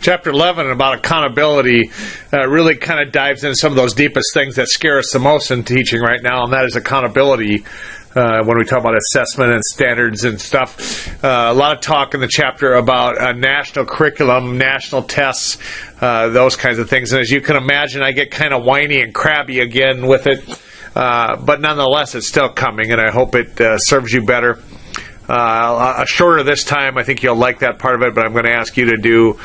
Chapter 11 about accountability really kind of dives into some of those deepest things that scare us the most in teaching right now, and that is accountability. When we talk about assessment and standards and stuff, a lot of talk in the chapter about national curriculum, national tests, those kinds of things. And as you can imagine, I get kind of whiny and crabby again with it, but nonetheless, it's still coming, and I hope it serves you better. Shorter this time. I think you'll like that part of it, but I'm going to ask you to do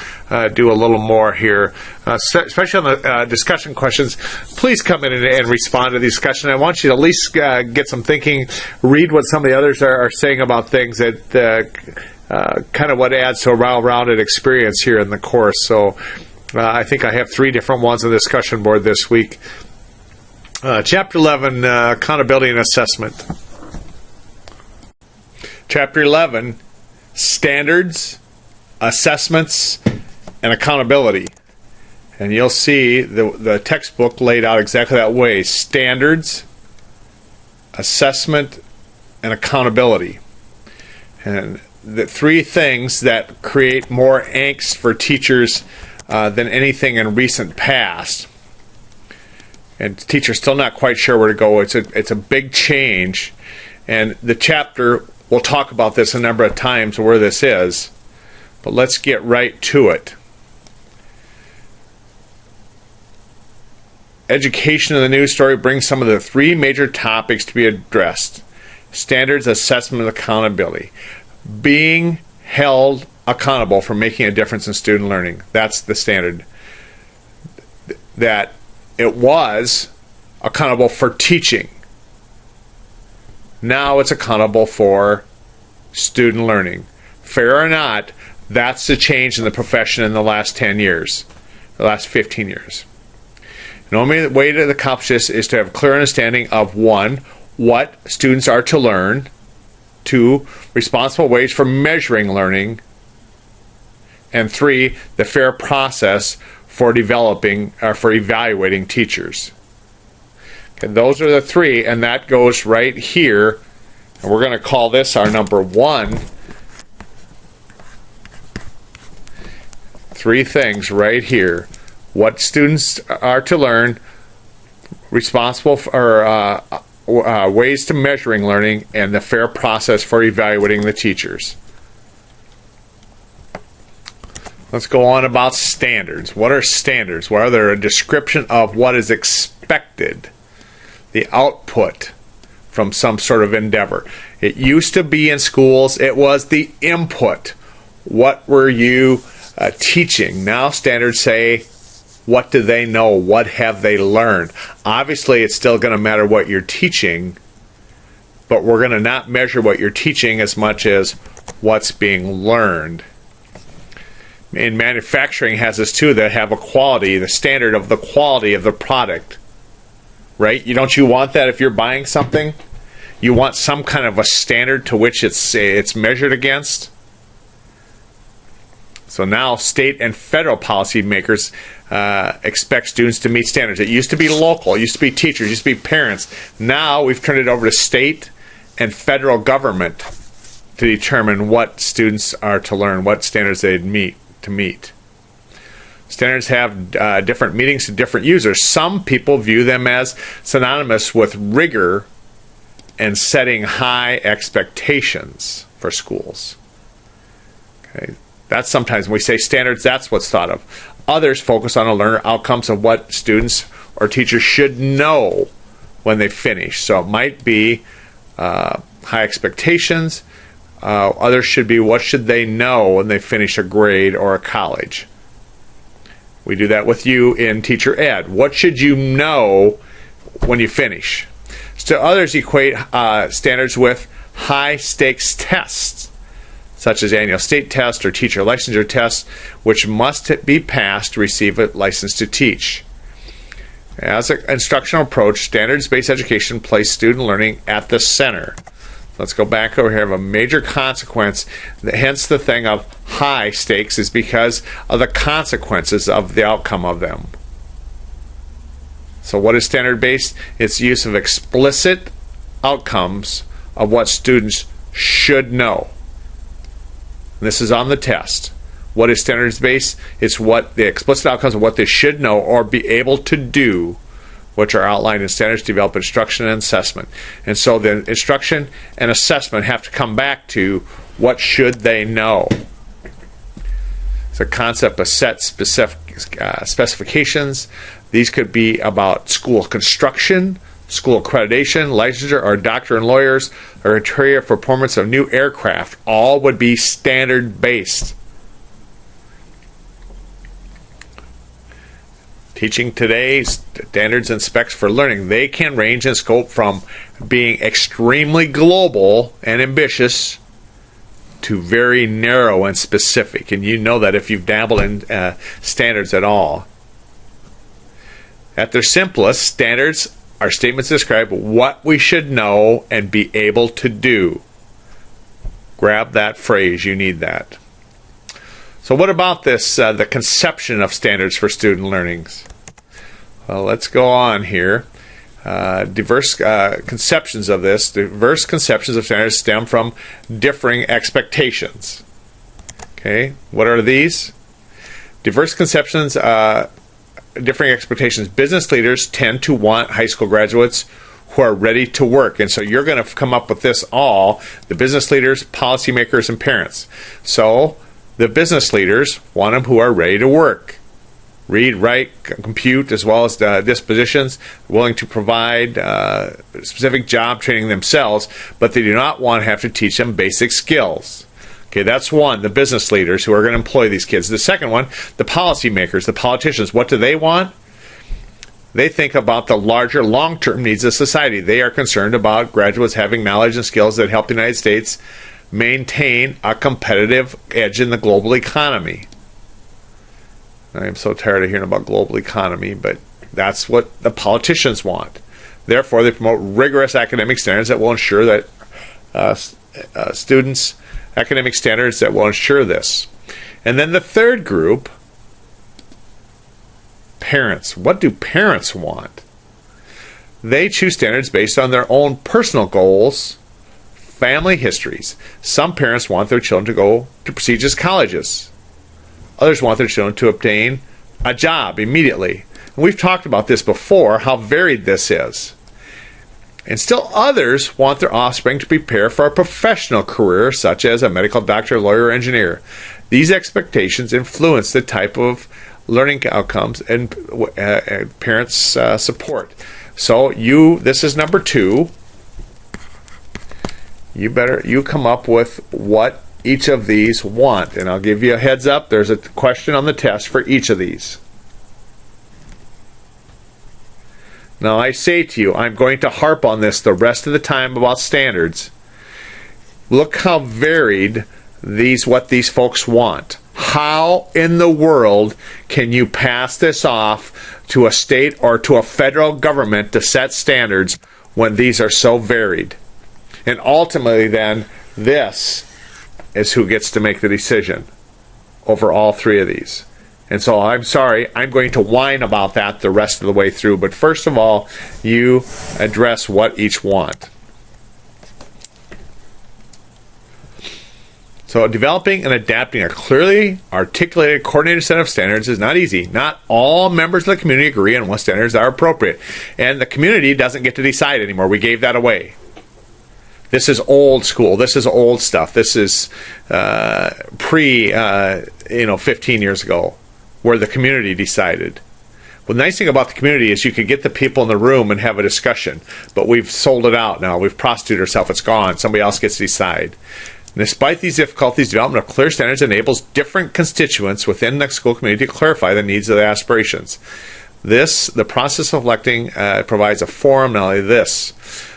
a little more here, especially on the discussion questions. Please come in and respond to the discussion. I want you to at least get some thinking, read what some of the others are saying about things, that kind of what adds to a well-rounded experience here in the course. So I think I have 3 different ones on the discussion board this week. Chapter 11, Accountability and Assessment. Chapter 11, Standards, Assessments, and Accountability. And you'll see the textbook laid out exactly that way. Standards, Assessment, and Accountability. And the 3 things that create more angst for teachers than anything in recent past. And teachers still not quite sure where to go. It's a big change. And the chapter... We'll talk about this a number of times where this is, but let's get right to it. Education in the news story brings some of the 3 major topics to be addressed: standards, assessment, and accountability. Being held accountable for making a difference in student learning. That's the standard. That it was accountable for teaching. Now it's accountable for student learning. Fair or not, that's the change in the profession in the last 10 years, the last 15 years. The only way to accomplish this is to have a clear understanding of 1, what students are to learn, 2, responsible ways for measuring learning, and 3, the fair process for developing or for evaluating teachers. And those are the 3, and that goes right here. And we're going to call this our number 1. 3 things right here. What students are to learn, responsible for ways to measuring learning, and the fair process for evaluating the teachers. Let's go on about standards. What are standards? Well, they're a description of what is expected, the output from some sort of endeavor. It used to be in schools, it was the input. What were you teaching? Now standards say, what do they know? What have they learned? Obviously, it's still going to matter what you're teaching, but we're going to not measure what you're teaching as much as what's being learned. In manufacturing has this too, that have a quality, the standard of the quality of the product. Right? Don't you want that if you're buying something? You want some kind of a standard to which it's measured against. So now state and federal policymakers expect students to meet standards. It used to be local, it used to be teachers, it used to be parents. Now we've turned it over to state and federal government to determine what students are to learn, what standards they meet. Standards have different meanings to different users. Some people view them as synonymous with rigor and setting high expectations for schools. Okay, that's sometimes when we say standards, that's what's thought of. Others focus on the learner outcomes of what students or teachers should know when they finish. So it might be high expectations. Others should be what should they know when they finish a grade or a college. We do that with you in teacher ed. What should you know when you finish? So others equate standards with high-stakes tests, such as annual state tests or teacher licensure tests, which must be passed to receive a license to teach. As an instructional approach, standards-based education places student learning at the center. Let's go back over here. Have a major consequence. Hence the thing of high stakes is because of the consequences of the outcome of them. So what is standard-based? It's use of explicit outcomes of what students should know. This is on the test. What is standards-based? It's what the explicit outcomes of what they should know or be able to do, which are outlined in standards to develop instruction and assessment. And so the instruction and assessment have to come back to what should they know. It's a concept of set specific specifications. These could be about school construction, school accreditation, licensure, or doctor and lawyers, or criteria for performance of new aircraft. All would be standard-based. Teaching today, standards and specs for learning, they can range in scope from being extremely global and ambitious to very narrow and specific. And you know that if you've dabbled in standards at all. At their simplest, standards are statements that describe what we should know and be able to do. Grab that phrase, you need that. So what about this, the conception of standards for student learnings? Well, let's go on here. Diverse conceptions of this. Diverse conceptions of standards stem from differing expectations. Okay, what are these? Diverse conceptions, differing expectations. Business leaders tend to want high school graduates who are ready to work. And so you're going to come up with this all, the business leaders, policymakers, and parents. So the business leaders want them who are ready to work. Read, write, compute, as well as dispositions, willing to provide specific job training themselves, but they do not want to have to teach them basic skills. Okay, that's one, the business leaders who are going to employ these kids. The second one, the policymakers, the politicians. What do they want? They think about the larger long-term needs of society. They are concerned about graduates having knowledge and skills that help the United States maintain a competitive edge in the global economy. I am so tired of hearing about global economy, but that's what the politicians want. Therefore, they promote rigorous academic standards that will ensure that students' academic standards that will ensure this. And then the third group, parents. What do parents want? They choose standards based on their own personal goals, family histories. Some parents want their children to go to prestigious colleges. Others want their children to obtain a job immediately. And we've talked about this before, how varied this is. And still others want their offspring to prepare for a professional career, such as a medical doctor, lawyer, or engineer. These expectations influence the type of learning outcomes and parents' support. So this is number 2. You come up with what each of these want, and I'll give you a heads up. There's a question on the test for each of these. Now I say to you, I'm going to harp on this the rest of the time about standards. Look how varied what these folks want. How in the world can you pass this off to a state or to a federal government to set standards when these are so varied? And ultimately then, this is who gets to make the decision over all 3 of these. And so I'm sorry, I'm going to whine about that the rest of the way through. But first of all, you address what each want. So developing and adapting a clearly articulated, coordinated set of standards is not easy. Not all members of the community agree on what standards are appropriate. And the community doesn't get to decide anymore. We gave that away. This is old school. This is old stuff. This is pre 15 years ago, where the community decided. Well, the nice thing about the community is you can get the people in the room and have a discussion. But we've sold it out now. We've prostituted ourselves. It's gone. Somebody else gets to decide. And despite these difficulties, development of clear standards enables different constituents within the school community to clarify the needs of their aspirations. The process of electing provides a forum, not only this.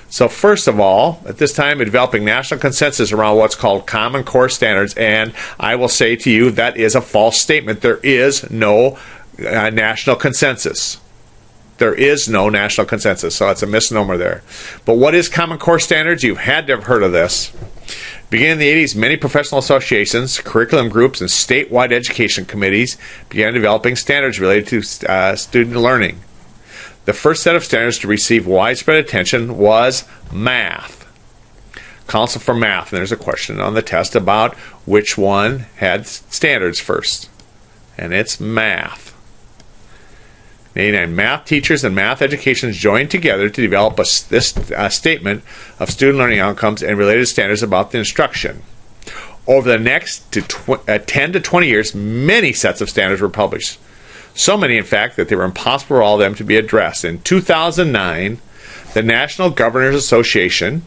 So first of all, at this time, developing national consensus around what's called Common Core standards, and I will say to you that is a false statement. There is no national consensus. There is no national consensus, so it's a misnomer there. But what is Common Core standards? You've had to have heard of this. Beginning in the 80s, many professional associations, curriculum groups, and statewide education committees began developing standards related to student learning. The first set of standards to receive widespread attention was math. Council for Math, and there's a question on the test about which one had standards first. And it's math. 89. Math teachers and math educators joined together to develop this statement of student learning outcomes and related standards about the instruction. Over the next 10 to 20 years, many sets of standards were published. So many, in fact, that they were impossible for all of them to be addressed. In 2009, the National Governors Association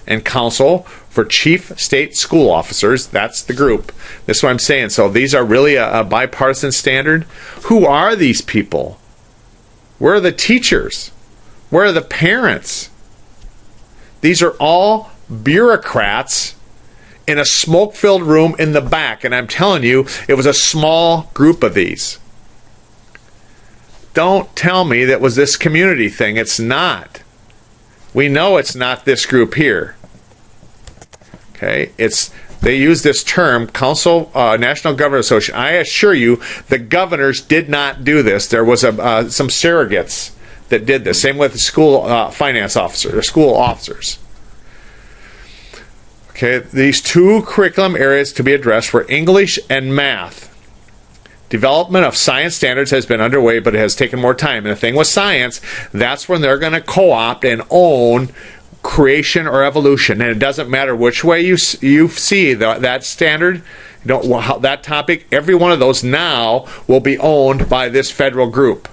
and Council for Chief State School Officers, that's the group. This is what I'm saying. So these are really a bipartisan standard. Who are these people? Where are the teachers? Where are the parents? These are all bureaucrats in a smoke-filled room in the back. And I'm telling you, it was a small group of these. Don't tell me that was this community thing. It's not. We know it's not this group here. Okay, they use this term, Council, National Governors Association. I assure you, the governors did not do this. There was some surrogates that did this. Same with the school finance officers or school officers. Okay, these two curriculum areas to be addressed were English and math. Development of science standards has been underway, but it has taken more time. And the thing with science, that's when they're going to co-opt and own creation or evolution. And it doesn't matter which way you see that standard, that topic, every one of those now will be owned by this federal group.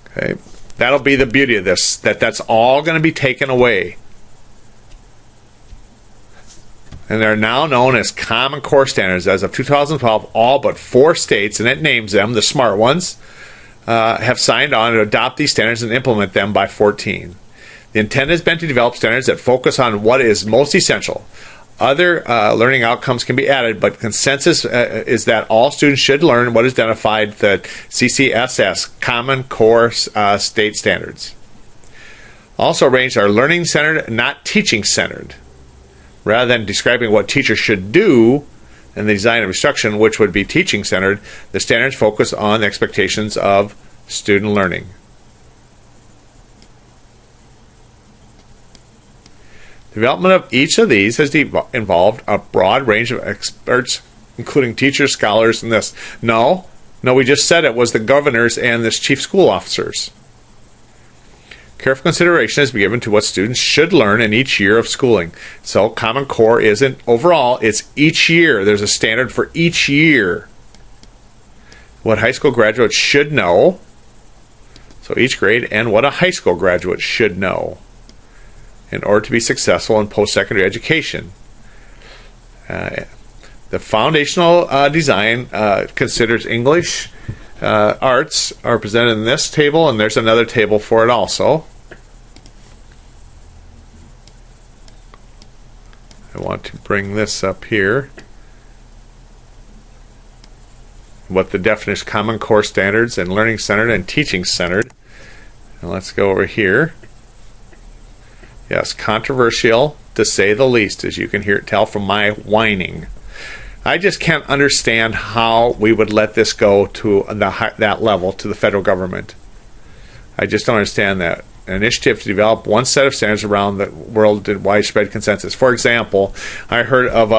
Okay, that'll be the beauty of this, that's all going to be taken away. And they're now known as Common Core Standards. As of 2012, all but 4 states, and it names them, the smart ones, have signed on to adopt these standards and implement them by 14. The intent has been to develop standards that focus on what is most essential. Other learning outcomes can be added, but consensus is that all students should learn what is identified the CCSS, Common Core State Standards. Also arranged are learning-centered, not teaching-centered. Rather than describing what teachers should do in the design of instruction, which would be teaching-centered, the standards focus on the expectations of student learning. Development of each of these has involved a broad range of experts, including teachers, scholars, and this. No, we just said it was the governors and the chief school officers. Careful consideration is given to what students should learn in each year of schooling. So Common Core isn't overall, it's each year. There's a standard for each year. What high school graduates should know, so each grade, and what a high school graduate should know in order to be successful in post-secondary education. The foundational design considers English arts are presented in this table, and there's another table for it also. I want to bring this up here. What the definition Common Core Standards and Learning Centered and Teaching Centered. And let's go over here. Yes, controversial to say the least, as you can tell from my whining. I just can't understand how we would let this go to that level, to the federal government. I just don't understand that. An initiative to develop one set of standards around the world did widespread consensus. For example, I heard of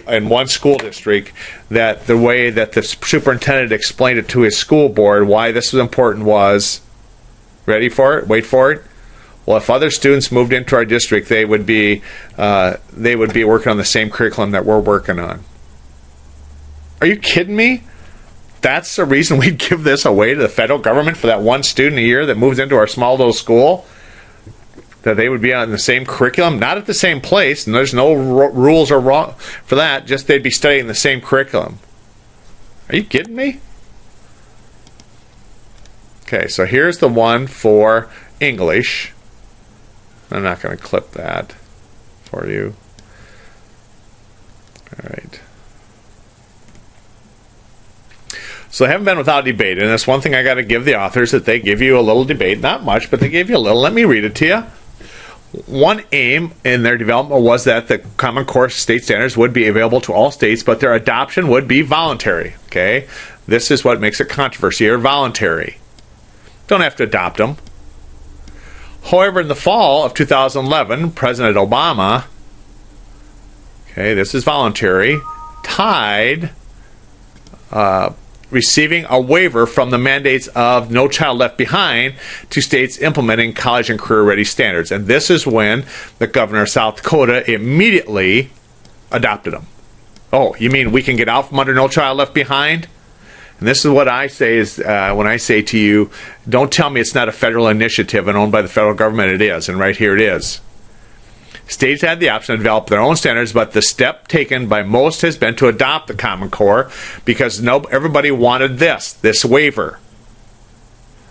in one school district that the way that the superintendent explained it to his school board, why this was important was, ready for it? Wait for it. Well, if other students moved into our district, they would be working on the same curriculum that we're working on. Are you kidding me? That's the reason we'd give this away to the federal government for that one student a year that moves into our small little school? That they would be on the same curriculum? Not at the same place, and there's no rules or wrong for that, just they'd be studying the same curriculum. Are you kidding me? Okay, so here's the one for English. I'm not going to clip that for you. All right. So they haven't been without debate, and that's one thing I got to give the authors, that they give you a little debate. Not much, but they gave you a little. Let me read it to you. One aim in their development was that the Common Core state standards would be available to all states, but their adoption would be voluntary. Okay, this is what makes it controversy. They're voluntary. Don't have to adopt them. However, in the fall of 2011, President Obama, okay, this is voluntary, tied receiving a waiver from the mandates of No Child Left Behind to states implementing college and career-ready standards. And this is when the governor of South Dakota immediately adopted them. Oh, you mean we can get out from under No Child Left Behind? And this is what I say is when I say to you, don't tell me it's not a federal initiative and owned by the federal government. It is, and right here it is. States had the option to develop their own standards, but the step taken by most has been to adopt the Common Core because everybody wanted this waiver.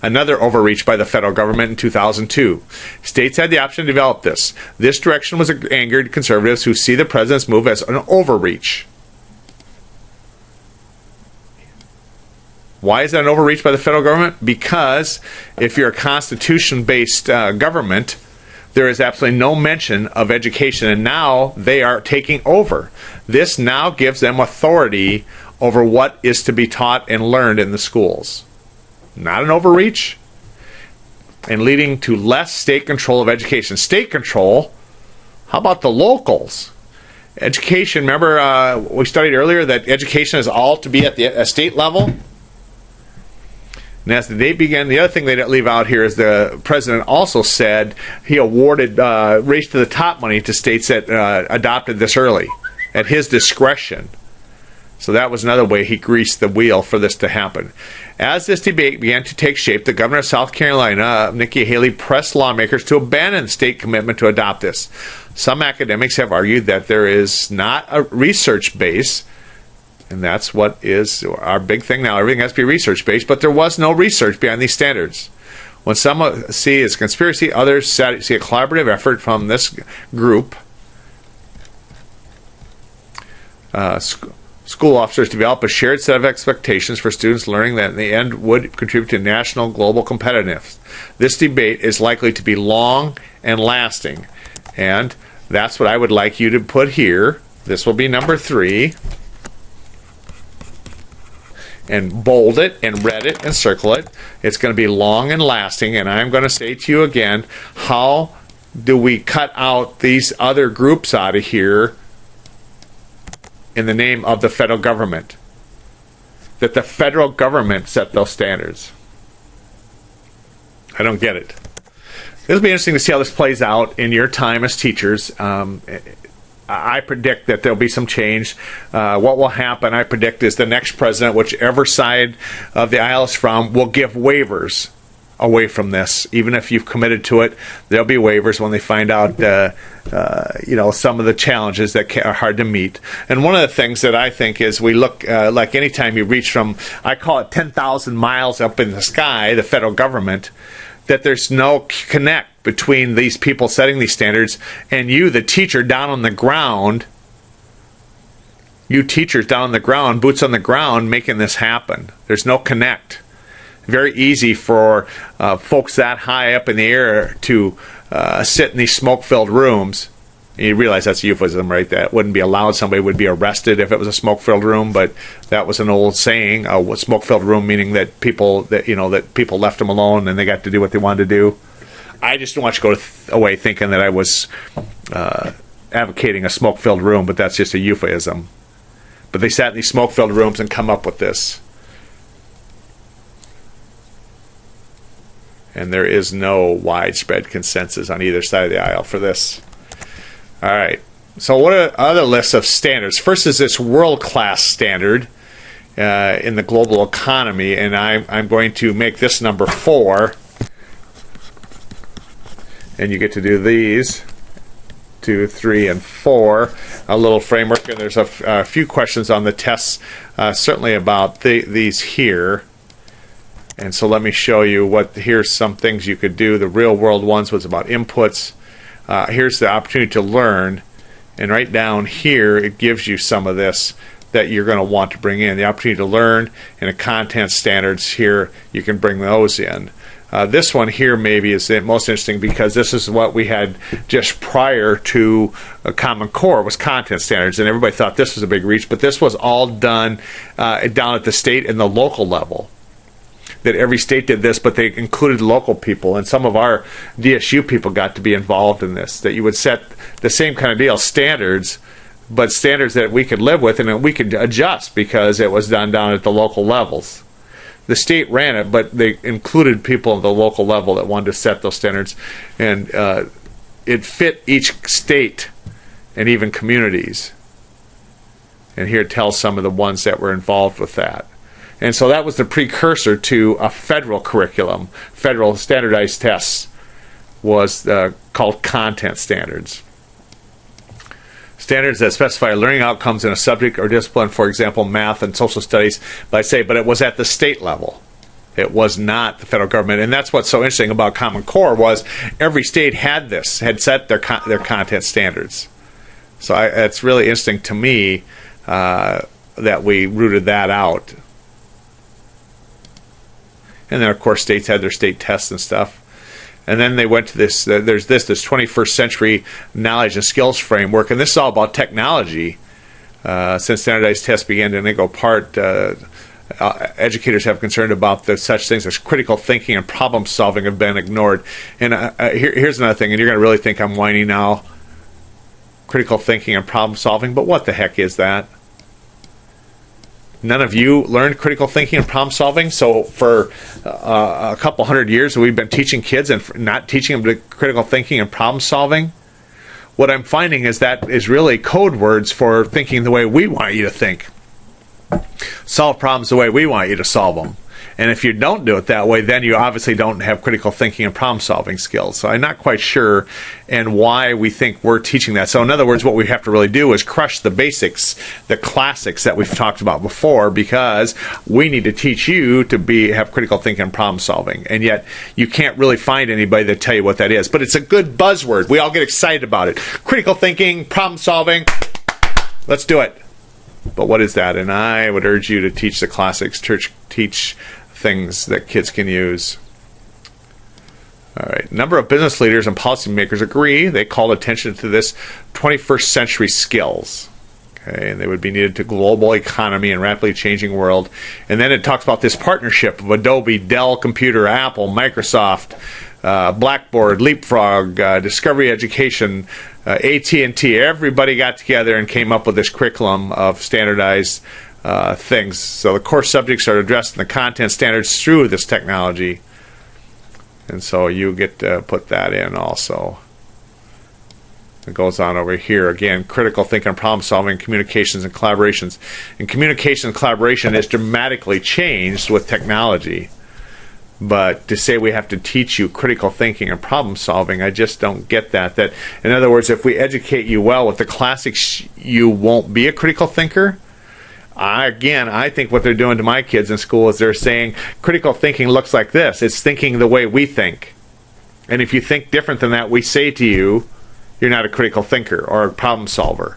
Another overreach by the federal government in 2002. States had the option to develop this. This direction was angered conservatives who see the president's move as an overreach. Why is that an overreach by the federal government? Because if you're a constitution-based government, there is absolutely no mention of education, and now they are taking over. This now gives them authority over what is to be taught and learned in the schools. Not an overreach, and leading to less state control of education. State control, how about the locals? Education, remember we studied earlier that education is all to be at the state level? And as the day began, the other thing they didn't leave out here is the president also said he awarded race to the top money to states that adopted this early at his discretion. So that was another way he greased the wheel for this to happen. As this debate began to take shape, the governor of South Carolina, Nikki Haley, pressed lawmakers to abandon the state commitment to adopt this. Some academics have argued that there is not a research base. And that's what is our big thing now. Everything has to be research-based, but there was no research behind these standards. When some see it as conspiracy, others see a collaborative effort from this group. School officers develop a shared set of expectations for students learning that in the end would contribute to national global competitiveness. This debate is likely to be long and lasting. And that's what I would like you to put here. This will be number 3. And bold it and red it and circle it. It's going to be long and lasting, and I'm going to say to you again, how do we cut out these other groups out of here in the name of the federal government? That the federal government set those standards. I don't get it. It'll be interesting to see how this plays out in your time as teachers. I predict that there'll be some change. What will happen, I predict, is the next president, whichever side of the aisle is from, will give waivers away from this. Even if you've committed to it, there'll be waivers when they find out, some of the challenges that are hard to meet. And one of the things that I think is we look, like anytime you reach from, I call it 10,000 miles up in the sky, the federal government, that there's no connect between these people setting these standards and you, the teacher down on the ground, you teachers down on the ground, boots on the ground, making this happen. There's no connect. Very easy for folks that high up in the air to sit in these smoke-filled rooms. You realize that's a euphemism, right? That wouldn't be allowed. Somebody would be arrested if it was a smoke-filled room, but that was an old saying. A smoke-filled room meaning that people left them alone and they got to do what they wanted to do. I just don't want you to go away thinking that I was advocating a smoke-filled room, but that's just a euphemism. But they sat in these smoke-filled rooms and come up with this. And there is no widespread consensus on either side of the aisle for this. All right. So what are other lists of standards? First is this world-class standard in the global economy, and I'm going to make this number 4. And you get to do these, 2, 3, and 4, a little framework. And there's a few questions on the tests, certainly about these here. And so let me show you here's some things you could do. The real world ones was about inputs. Here's the opportunity to learn. And right down here, it gives you some of this that you're going to want to bring in. The opportunity to learn and the content standards here, you can bring those in. This one here maybe is the most interesting because this is what we had just prior to Common Core was content standards, and everybody thought this was a big reach, but this was all done down at the state and the local level. that every state did this, but they included local people, and some of our DSU people got to be involved in this, that you would set the same kind of deal, standards, but standards that we could live with and that we could adjust because it was done down at the local levels. The state ran it, but they included people at the local level that wanted to set those standards, and it fit each state and even communities. And here it tells some of the ones that were involved with that. And so that was the precursor to a federal curriculum. Federal standardized tests was called content standards. Standards that specify learning outcomes in a subject or discipline, for example, math and social studies, but it was at the state level. It was not the federal government. And that's what's so interesting about Common Core was every state had set their content standards. So it's really interesting to me that we rooted that out. And then, of course, states had their state tests and stuff. And then they went to this, there's this 21st century knowledge and skills framework, and this is all about technology. Since standardized tests began to go apart, educators have concerned about such things as critical thinking and problem solving have been ignored. And here's another thing, and you're going to really think I'm whiny now. Critical thinking and problem solving, but what the heck is that? None of you learned critical thinking and problem solving, so for a couple hundred years we've been teaching kids and not teaching them critical thinking and problem solving. What I'm finding is that is really code words for thinking the way we want you to think. Solve problems the way we want you to solve them. And if you don't do it that way, then you obviously don't have critical thinking and problem-solving skills. So I'm not quite sure and why we think we're teaching that. So in other words, what we have to really do is crush the basics, the classics that we've talked about before, because we need to teach you to have critical thinking and problem-solving. And yet you can't really find anybody to tell you what that is. But it's a good buzzword. We all get excited about it. Critical thinking, problem-solving, let's do it. But what is that? And I would urge you to teach the classics, teach things that kids can use. All right. A number of business leaders and policymakers agree. They called attention to this 21st century skills. Okay, and they would be needed to global economy and rapidly changing world. And then it talks about this partnership of Adobe, Dell Computer, Apple, Microsoft, Blackboard, Leapfrog, Discovery Education, AT&T. Everybody got together and came up with this curriculum of standardized things. So the core subjects are addressed in the content standards through this technology. And so you get to put that in also. It goes on over here. Again, critical thinking, problem solving, communications and collaborations. And communication and collaboration has dramatically changed with technology. But to say we have to teach you critical thinking and problem solving, I just don't get that. That, in other words, if we educate you well with the classics, you won't be a critical thinker. I think what they're doing to my kids in school is they're saying critical thinking looks like this. It's thinking the way we think. And if you think different than that, we say to you, you're not a critical thinker or a problem solver.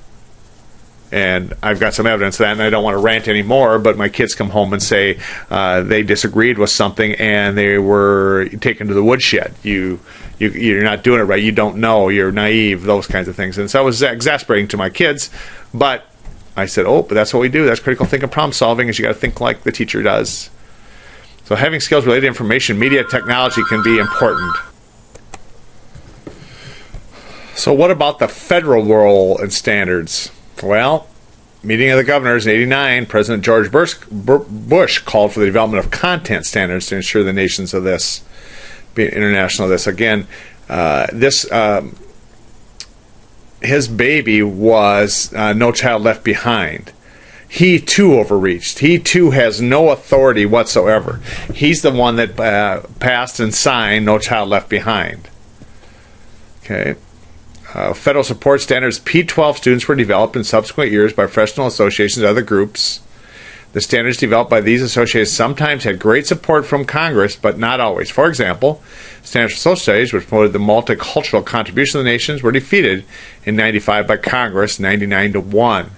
And I've got some evidence of that, and I don't want to rant anymore, but my kids come home and say they disagreed with something and they were taken to the woodshed. You're not doing it right. You don't know. You're naive, those kinds of things. And so it was exasperating to my kids, but I said, but that's what we do. That's critical thinking, problem solving, is you got to think like the teacher does. So having skills related to information, media, technology can be important. So what about the federal role and standards? Well, meeting of the governors in '89, President George Bush called for the development of content standards to ensure the nations of this, be international of this. Again, his baby was No Child Left Behind. He too overreached. He too has no authority whatsoever. He's the one that passed and signed No Child Left Behind. Okay. Federal support standards P-12 students were developed in subsequent years by professional associations and other groups. The standards developed by these associations sometimes had great support from Congress, but not always. For example, Standards for Social Studies, which promoted the multicultural contribution of the nations, were defeated in '95 by Congress, 99-1.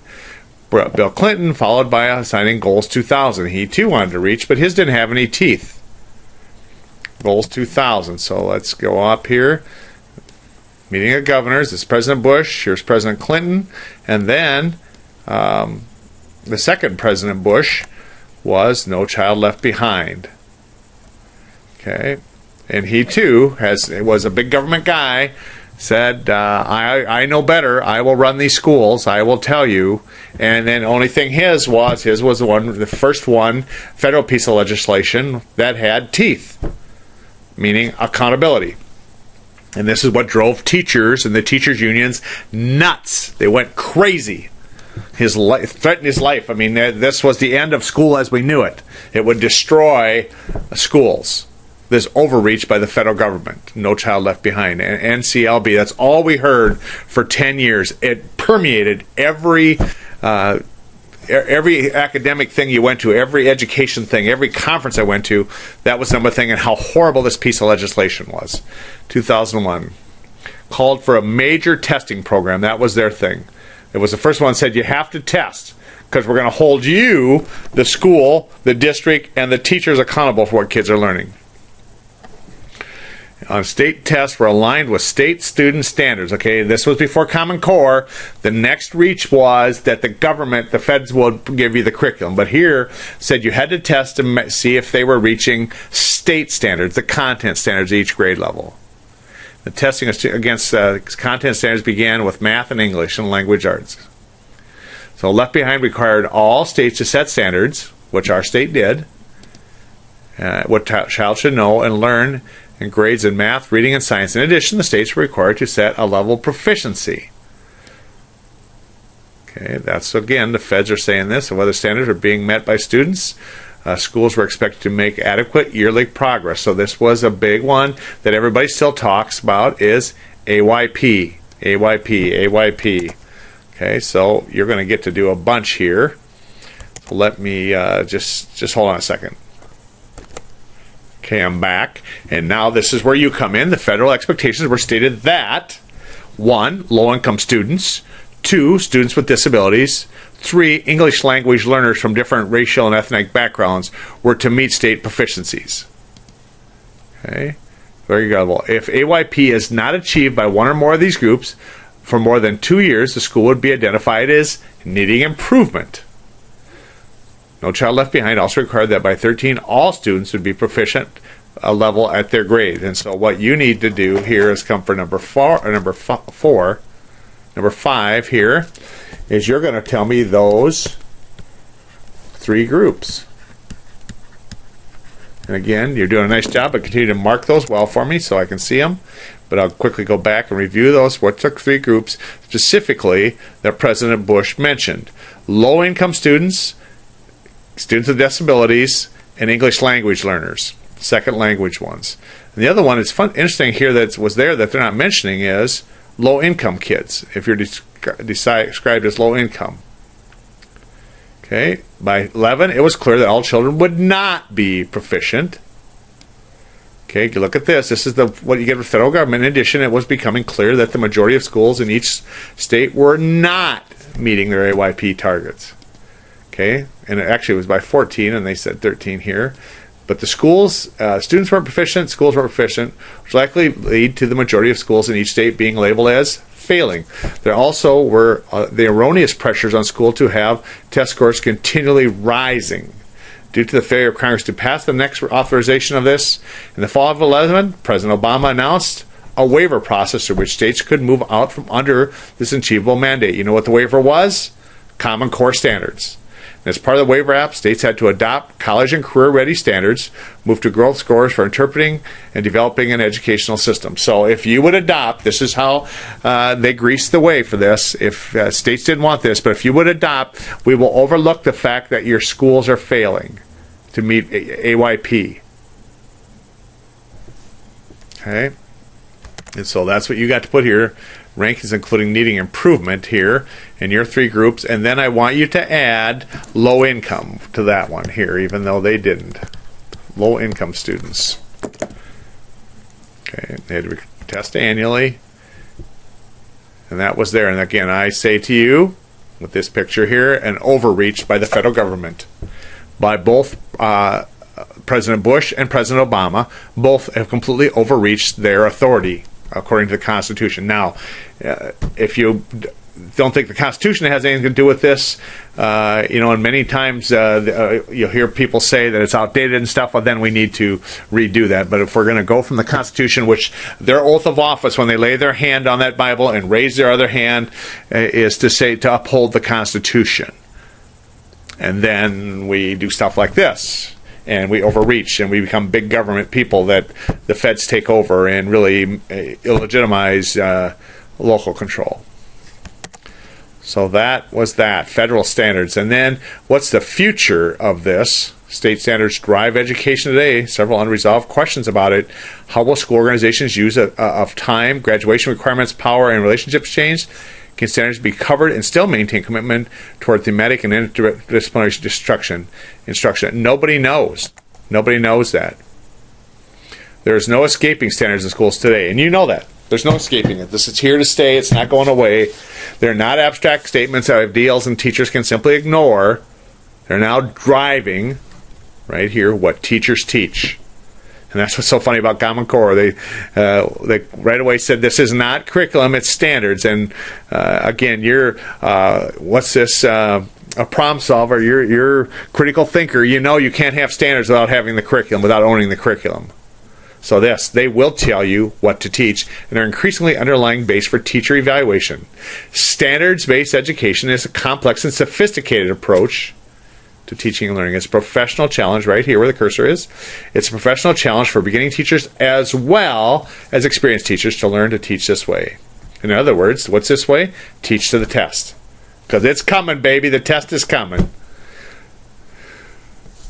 Bill Clinton followed by assigning Goals 2000. He too wanted to reach, but his didn't have any teeth. Goals 2000. So let's go up here. Meeting of governors. This is President Bush. Here's President Clinton. And then the second President Bush was No Child Left Behind. Okay, and he too was a big government guy. Said, I know better. I will run these schools. I will tell you. And then only thing his was the first federal piece of legislation that had teeth, meaning accountability. And this is what drove teachers and the teachers unions nuts. They went crazy. Threatened his life. I mean, this was the end of school as we knew it. It would destroy schools. This overreach by the federal government. No Child Left Behind. And NCLB, that's all we heard for 10 years. It permeated every academic thing you went to, every education thing, every conference I went to. That was number thing, and how horrible this piece of legislation was. 2001. Called for a major testing program. That was their thing. It was the first one that said you have to test, because we're going to hold you, the school, the district, and the teachers accountable for what kids are learning. State tests were aligned with state student standards. Okay, this was before Common Core. The next reach was that the government, the feds, will give you the curriculum. But here said you had to test to see if they were reaching state standards, the content standards at each grade level. The testing against content standards began with math and English and language arts. So Left Behind required all states to set standards, which our state did, what child should know and learn in grades in math, reading, and science. In addition, the states were required to set a level of proficiency. Okay, that's, again, the feds are saying this, and whether standards are being met by students, schools were expected to make adequate yearly progress. So this was a big one that everybody still talks about, is AYP, AYP, AYP. Okay, so you're going to get to do a bunch here. So let me just hold on a second. Okay, I'm back, and now this is where you come in. The federal expectations were stated that 1. Low-income students, 2. Students with disabilities, 3. English language learners from different racial and ethnic backgrounds were to meet state proficiencies. Okay, very good. Well, if AYP is not achieved by one or more of these groups for more than 2 years, the school would be identified as needing improvement. No Child Left Behind also required that by 13, all students would be proficient level at their grade. And so what you need to do here is come for number 5 here, is you're going to tell me those 3 groups. And again, you're doing a nice job, but continue to mark those well for me so I can see them. But I'll quickly go back and review those. What took 3 groups specifically that President Bush mentioned? Low-income students, students with disabilities, and English language learners, second language ones. And the other one is interesting here that was there that they're not mentioning is low-income kids, if you're described as low-income. Okay, by 11, it was clear that all children would not be proficient. Okay, you look at this. This is what you get with the federal government. In addition, it was becoming clear that the majority of schools in each state were not meeting their AYP targets. Okay, and actually it was by 14, and they said 13 here. But the schools, students weren't proficient, schools weren't proficient, which likely lead to the majority of schools in each state being labeled as failing. There also were the erroneous pressures on school to have test scores continually rising. Due to the failure of Congress to pass the next authorization of this, in the fall of 2011, President Obama announced a waiver process through which states could move out from under this achievable mandate. You know what the waiver was? Common Core standards. As part of the waiver app, states had to adopt college and career-ready standards, move to growth scores for interpreting and developing an educational system. So if you would adopt, this is how they greased the way for this, if states didn't want this, but if you would adopt, we will overlook the fact that your schools are failing to meet AYP. Okay? And so that's what you got to put here. Rankings including needing improvement here in your 3 groups, and then I want you to add low income to that one here, even though they didn't. Low income students. Okay, they had to test annually, and that was there. And again, I say to you, with this picture here, an overreach by the federal government, by both President Bush and President Obama. Both have completely overreached their authority according to the Constitution. Now, if you don't think the Constitution has anything to do with this, and many times you'll hear people say that it's outdated and stuff, well, then we need to redo that. But if we're going to go from the Constitution, which their oath of office, when they lay their hand on that Bible and raise their other hand, is to uphold the Constitution. And then we do stuff like this, and we overreach, and we become big government people that the feds take over and really illegitimize local control. So that was that, federal standards. And then what's the future of this? State standards drive education today. Several unresolved questions about it. How will school organizations use of time, graduation requirements, power, and relationships change? Can standards be covered and still maintain commitment toward thematic and interdisciplinary instruction? Nobody knows. Nobody knows that. There's no escaping standards in schools today, and you know that. There's no escaping it. This is here to stay. It's not going away. They're not abstract statements that ideals and teachers can simply ignore. They're now driving, right here, what teachers teach. And that's what's so funny about Common Core. They right away said this is not curriculum, it's standards. And again, you're what's this? A problem solver. You're critical thinker. You know you can't have standards without having the curriculum, without owning the curriculum. So they will tell you what to teach, and they're increasingly underlying base for teacher evaluation. Standards-based education is a complex and sophisticated approach to teaching and learning. It's a professional challenge right here where the cursor is. It's a professional challenge for beginning teachers as well as experienced teachers to learn to teach this way. In other words, what's this way? Teach to the test. Because it's coming, baby. The test is coming.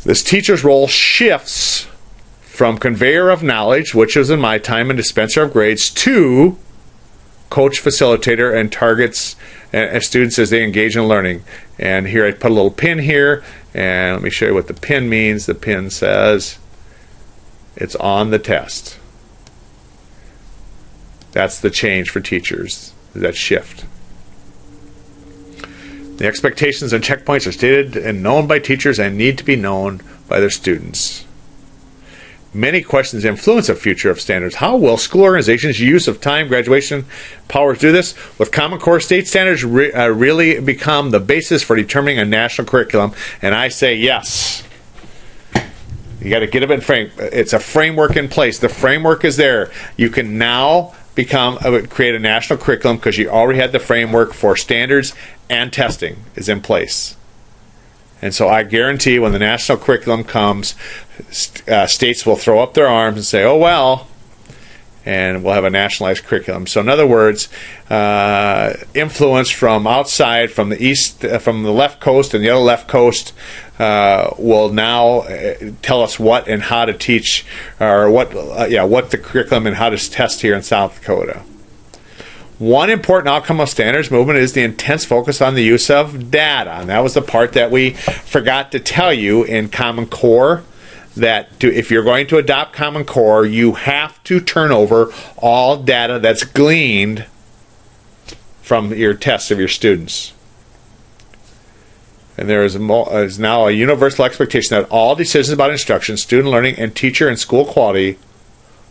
This teacher's role shifts from conveyor of knowledge, which was in my time, and dispenser of grades, to coach, facilitator, and targets students as they engage in learning. And here I put a little pin here, and let me show you what the pin means. The pin says it's on the test. That's the change for teachers, that shift. The expectations and checkpoints are stated and known by teachers and need to be known by their students. Many questions influence the future of standards. How will school organizations' use of time, graduation, powers do this? With Common Core state standards really become the basis for determining a national curriculum? And I say yes. You got to get it in frame. It's a framework in place. The framework is there. You can now create a national curriculum because you already had the framework for standards and testing is in place. And so I guarantee when the national curriculum comes, states will throw up their arms and say, oh, well, and we'll have a nationalized curriculum. So in other words, influence from outside, from the east, from the left coast and the other left coast will now tell us what and how to teach, or what the curriculum and how to test here in South Dakota. One important outcome of standards movement is the intense focus on the use of data. And that was the part that we forgot to tell you in Common Core, that if you're going to adopt Common Core, you have to turn over all data that's gleaned from your tests of your students. And there is now a universal expectation that all decisions about instruction, student learning, and teacher and school quality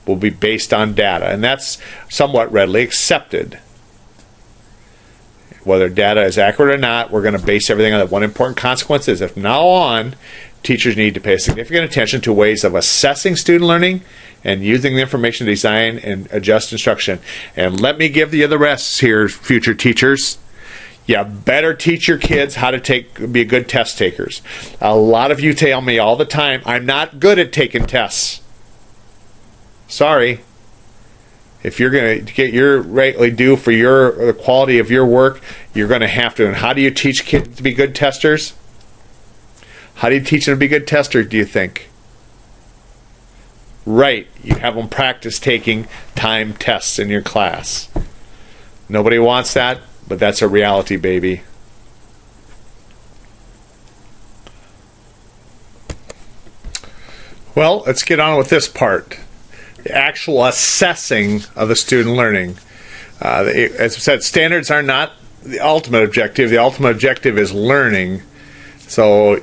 will be based on data, and that's somewhat readily accepted. Whether data is accurate or not, we're going to base everything on that. One important consequence is, if from now on, teachers need to pay significant attention to ways of assessing student learning and using the information to design and adjust instruction. And let me give you the rest here, future teachers. You better teach your kids how to be good test takers. A lot of you tell me all the time, I'm not good at taking tests. Sorry. If you're going to get your rightly due for the quality of your work, you're going to have to. And how do you teach kids to be good testers? How do you teach them to be good testers, do you think? Right. You have them practice taking time tests in your class. Nobody wants that, but that's a reality, baby. Well, let's get on with this part. The actual assessing of the student learning. As I said, standards are not the ultimate objective. The ultimate objective is learning. So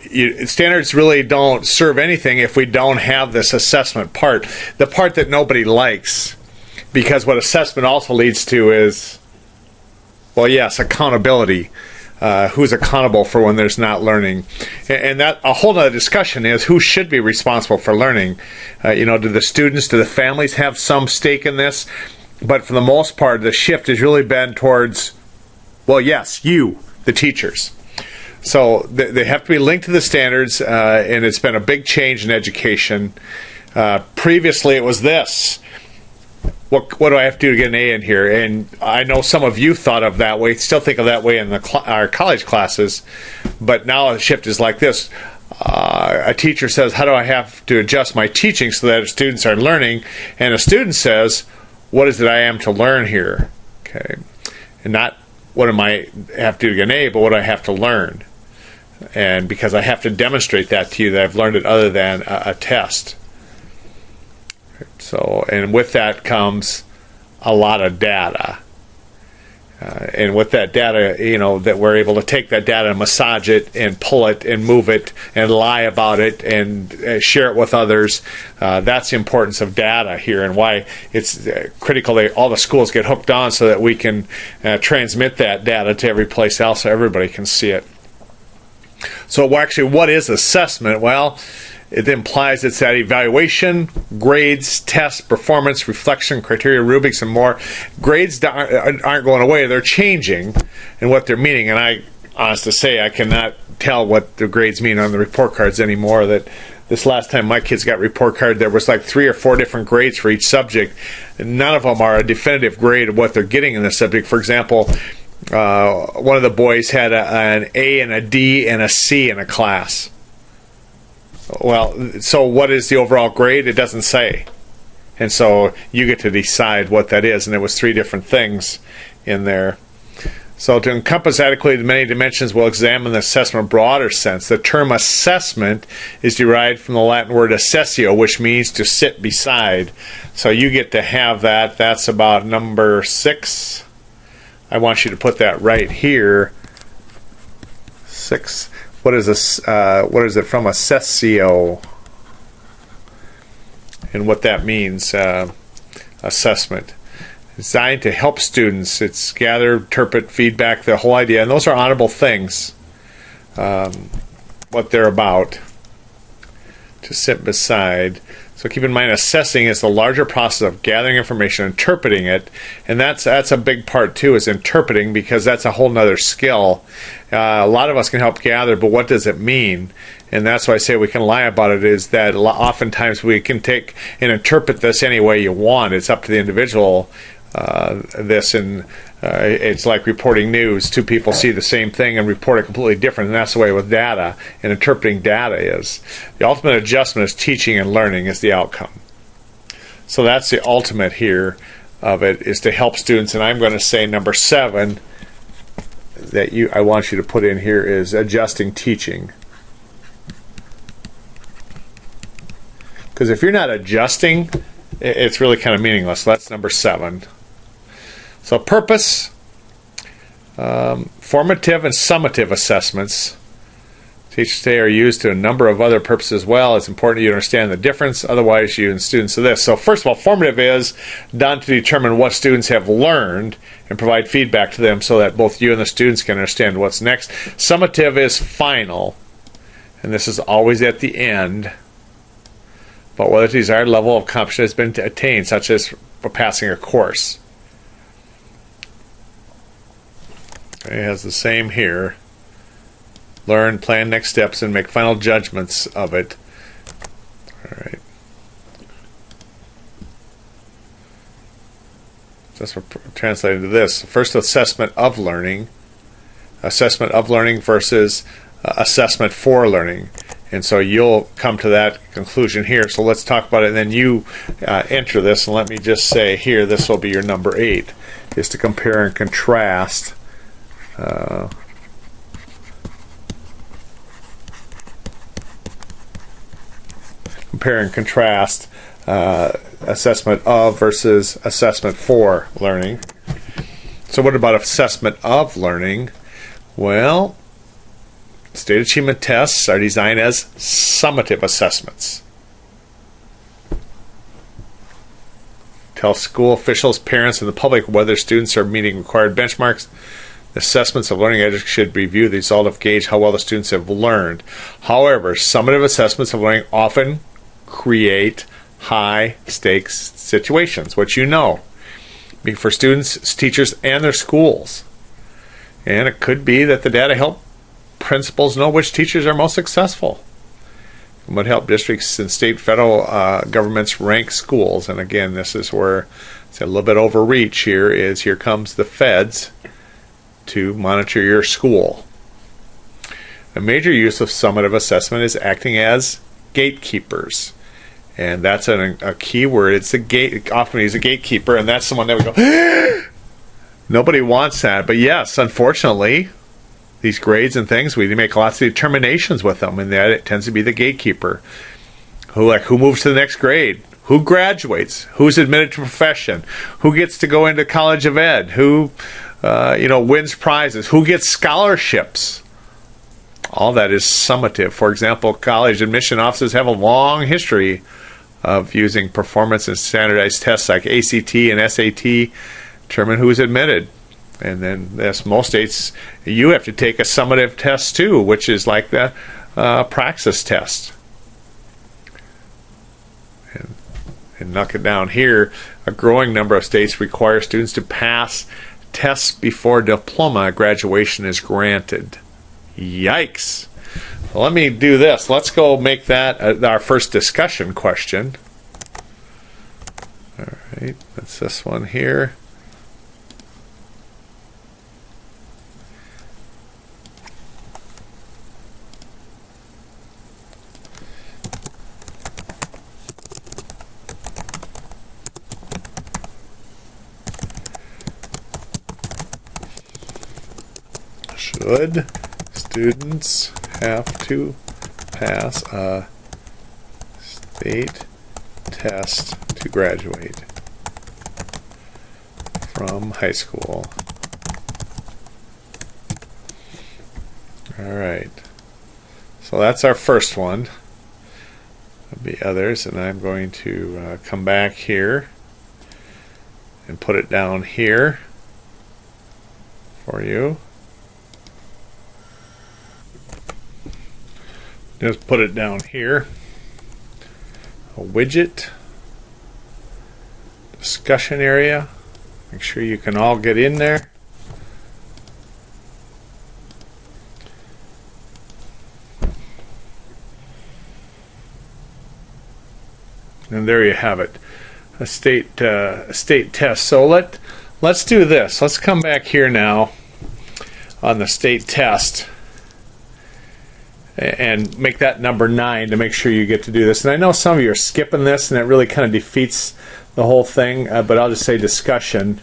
standards really don't serve anything if we don't have this assessment part. The part that nobody likes. Because what assessment also leads to is Well, yes, accountability. Who's accountable for when there's not learning? And that a whole other discussion is who should be responsible for learning. Do the students, do the families have some stake in this? But for the most part, the shift has really been towards, well, yes, you, the teachers. So they have to be linked to the standards, and it's been a big change in education. Previously, it was this. What do I have to do to get an A in here? And I know some of you thought of that way, still think of that way in our college classes, but now the shift is like this. A teacher says, how do I have to adjust my teaching so that students are learning? And a student says, what is it I am to learn here? Okay, and not what am I have to do to get an A, but what do I have to learn? And because I have to demonstrate that to you that I've learned it other than a test. So, and with that comes a lot of data. And with that data, that we're able to take that data and massage it and pull it and move it and lie about it and share it with others. That's the importance of data here and why it's critical that all the schools get hooked on so that we can transmit that data to every place else so everybody can see it. So actually, what is assessment? Well, it implies it's that evaluation, grades, tests, performance, reflection, criteria, rubrics, and more. Grades aren't going away. They're changing in what they're meaning. And I, honest to say, I cannot tell what the grades mean on the report cards anymore. That this last time my kids got report card, there was like 3 or 4 different grades for each subject. And none of them are a definitive grade of what they're getting in the subject. For example, one of the boys had an A and a D and a C in a class. Well, so what is the overall grade? It doesn't say. And so you get to decide what that is. And there was 3 different things in there. So to encompass adequately the many dimensions, we'll examine the assessment in a broader sense. The term assessment is derived from the Latin word assessio, which means to sit beside. So you get to have that. That's about number 6. I want you to put that right here. 6. What is this? What is it from? Assessio, and what that means. Assessment, designed to help students. It's gather, interpret, feedback. The whole idea, and those are honorable things. What they're about. To sit beside. So keep in mind, assessing is the larger process of gathering information, interpreting it, and that's a big part too, is interpreting, because that's a whole nother skill. A lot of us can help gather, but what does it mean? And that's why I say we can lie about it, is that oftentimes we can take and interpret this any way you want. It's up to the individual. It's like reporting news. 2 people see the same thing and report it completely different, and that's the way with data, and interpreting data is. The ultimate adjustment is teaching and learning is the outcome. So that's the ultimate here of it, is to help students. And I'm going to say number 7 that I want you to put in here is adjusting teaching. Because if you're not adjusting, it's really kind of meaningless. So that's number 7. So purpose, formative and summative assessments. Teachers today are used to a number of other purposes as well. It's important you understand the difference. Otherwise, you and students of this. So first of all, formative is done to determine what students have learned and provide feedback to them so that both you and the students can understand what's next. Summative is final, and this is always at the end. But whether the desired level of accomplishment has been attained, such as for passing a course. It has the same here. Learn, plan next steps, and make final judgments of it. All right. That's translated to this. First, assessment of learning. Assessment of learning versus assessment for learning. And so you'll come to that conclusion here. So let's talk about it, and then you enter this. And let me just say here, this will be your number 8, is to compare and contrast. Compare and contrast assessment of versus assessment for learning. So what about assessment of learning? Well, state achievement tests are designed as summative assessments. tell school officials, parents, and the public whether students are meeting required benchmarks. Assessments of learning education should review the result of gauge how well the students have learned. However, summative assessments of learning often create high-stakes situations, which you know, for students, teachers, and their schools. And it could be that the data help principals know which teachers are most successful. It would help districts and state, federal governments rank schools. And again, this is where it's a little bit overreach here, is here comes the feds to monitor your school. A major use of summative assessment is acting as gatekeepers. And that's a key word. It's a gate. Often he's a gatekeeper, and that's someone that we go, nobody wants that. But yes, unfortunately, these grades and things, we make lots of determinations with them, and that it tends to be the gatekeeper. Who moves to the next grade? Who graduates? Who's admitted to profession? Who gets to go into College of Ed? Who wins prizes? Who gets scholarships? All that is summative. For example, college admission offices have a long history of using performance and standardized tests like ACT and SAT to determine who's admitted. And then, yes, most states, you have to take a summative test too, which is like the praxis test. And knock it down here, a growing number of states require students to pass tests before diploma graduation is granted. Yikes. Well, let me do this. Let's go make that our first discussion question. All right, that's this one here. Should students have to pass a state test to graduate from high school? All right. So that's our first one. There'll be others, and I'm going to come back here and put it down here for you. Just put it down here. A widget. Discussion area. Make sure you can all get in there. And there you have it. A state test. So let's do this. Let's come back here now on the state test and make that number 9 to make sure you get to do this. And I know some of you are skipping this, and it really kind of defeats the whole thing, but I'll just say discussion.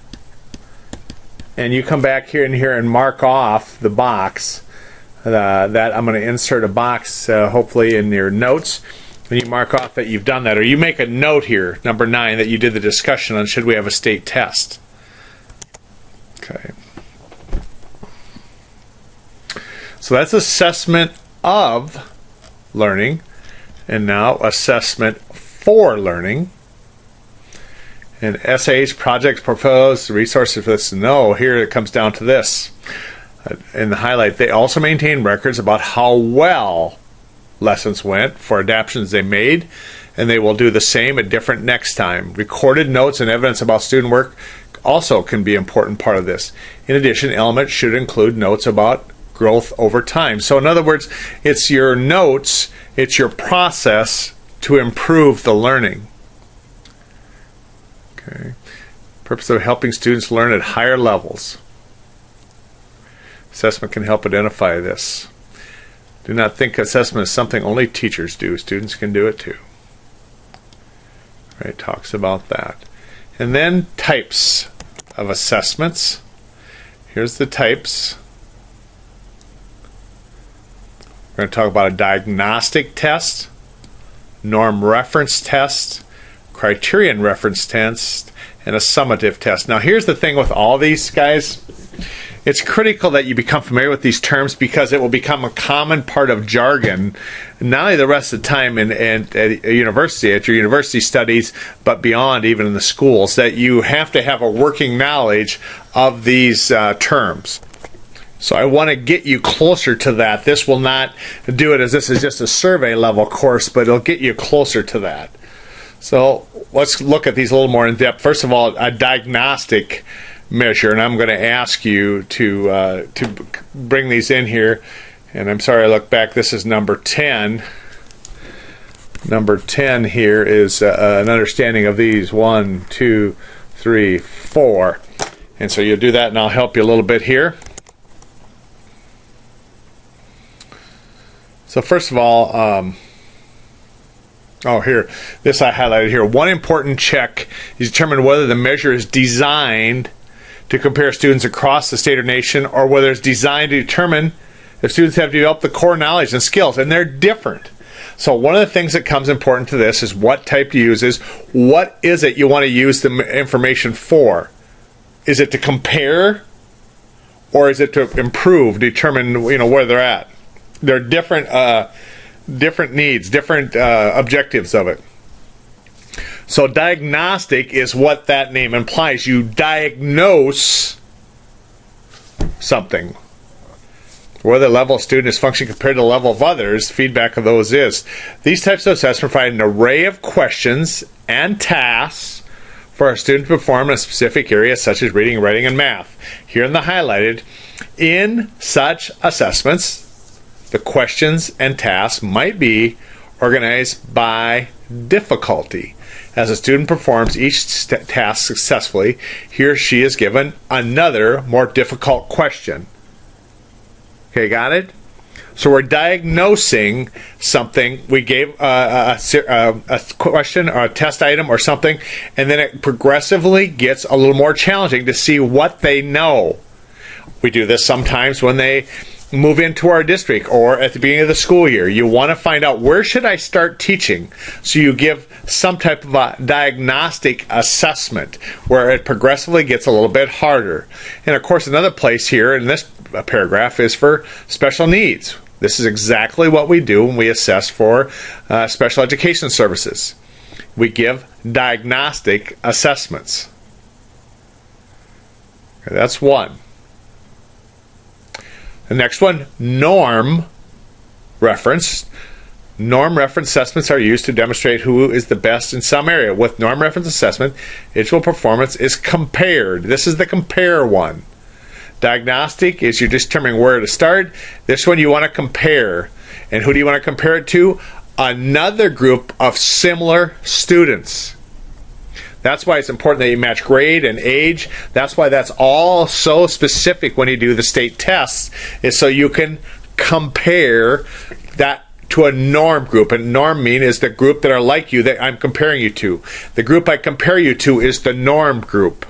And you come back here and mark off the box that I'm going to insert a box, hopefully in your notes, and you mark off that you've done that. Or you make a note here, number 9, that you did the discussion on should we have a state test. Okay. So that's assessment of learning, and now assessment for learning. And essays, projects, portfolios, resources for this. No, here it comes down to this. In the highlight, they also maintain records about how well lessons went for adaptations they made, and they will do the same at different next time. Recorded notes and evidence about student work also can be an important part of this. In addition, elements should include notes about growth over time. So in other words, it's your notes, it's your process to improve the learning. Okay. Purpose of helping students learn at higher levels. Assessment can help identify this. Do not think assessment is something only teachers do. Students can do it too. Right, talks about that. And then types of assessments. Here's the types. We're going to talk about a diagnostic test, norm reference test, criterion reference test, and a summative test. Now here's the thing with all these guys, It's critical that you become familiar with these terms because it will become a common part of jargon, not only the rest of the time at a university, at your university studies, but beyond, even in the schools, that you have to have a working knowledge of these terms. So I want to get you closer to that. This will not do it as this is just a survey level course, but it'll get you closer to that. So let's look at these a little more in depth. First of all, a diagnostic measure, and I'm going to ask you to bring these in here. And I'm sorry I look back. This is number 10. Number 10 here is an understanding of these. 1, 2, 3, 4. And so you'll do that, and I'll help you a little bit here. So first of all, here, this I highlighted here. One important check is determine whether the measure is designed to compare students across the state or nation, or whether it's designed to determine if students have developed the core knowledge and skills, and they're different. So one of the things that comes important to this is what type to use is what is it you want to use the information for? Is it to compare, or is it to improve, determine where they're at? There are different needs, different objectives of it. So diagnostic is what that name implies. You diagnose something. Whether the level of student is functioning compared to the level of others, feedback of those is. These types of assessments provide an array of questions and tasks for a student to perform in a specific area, such as reading, writing, and math. Here in the highlighted, in such assessments, the questions and tasks might be organized by difficulty. As a student performs each task successfully, he or she is given another, more difficult question. Okay, got it? So we're diagnosing something. We gave a question or a test item or something, and then it progressively gets a little more challenging to see what they know. We do this sometimes when they move into our district or at the beginning of the school year. You want to find out, where should I start teaching? So you give some type of a diagnostic assessment where it progressively gets a little bit harder. And of course, another place here in this paragraph is for special needs. This is exactly what we do when we assess for special education services. We give diagnostic assessments. Okay, that's one. The next one, norm reference. Norm reference assessments are used to demonstrate who is the best in some area. With norm reference assessment, individual performance is compared. This is the compare one. Diagnostic is you're determining where to start. This one you want to compare. And who do you want to compare it to? Another group of similar students. That's why it's important that you match grade and age. That's why that's all so specific when you do the state tests, is so you can compare that to a norm group. And norm mean is the group that are like you that I'm comparing you to. The group I compare you to is the norm group.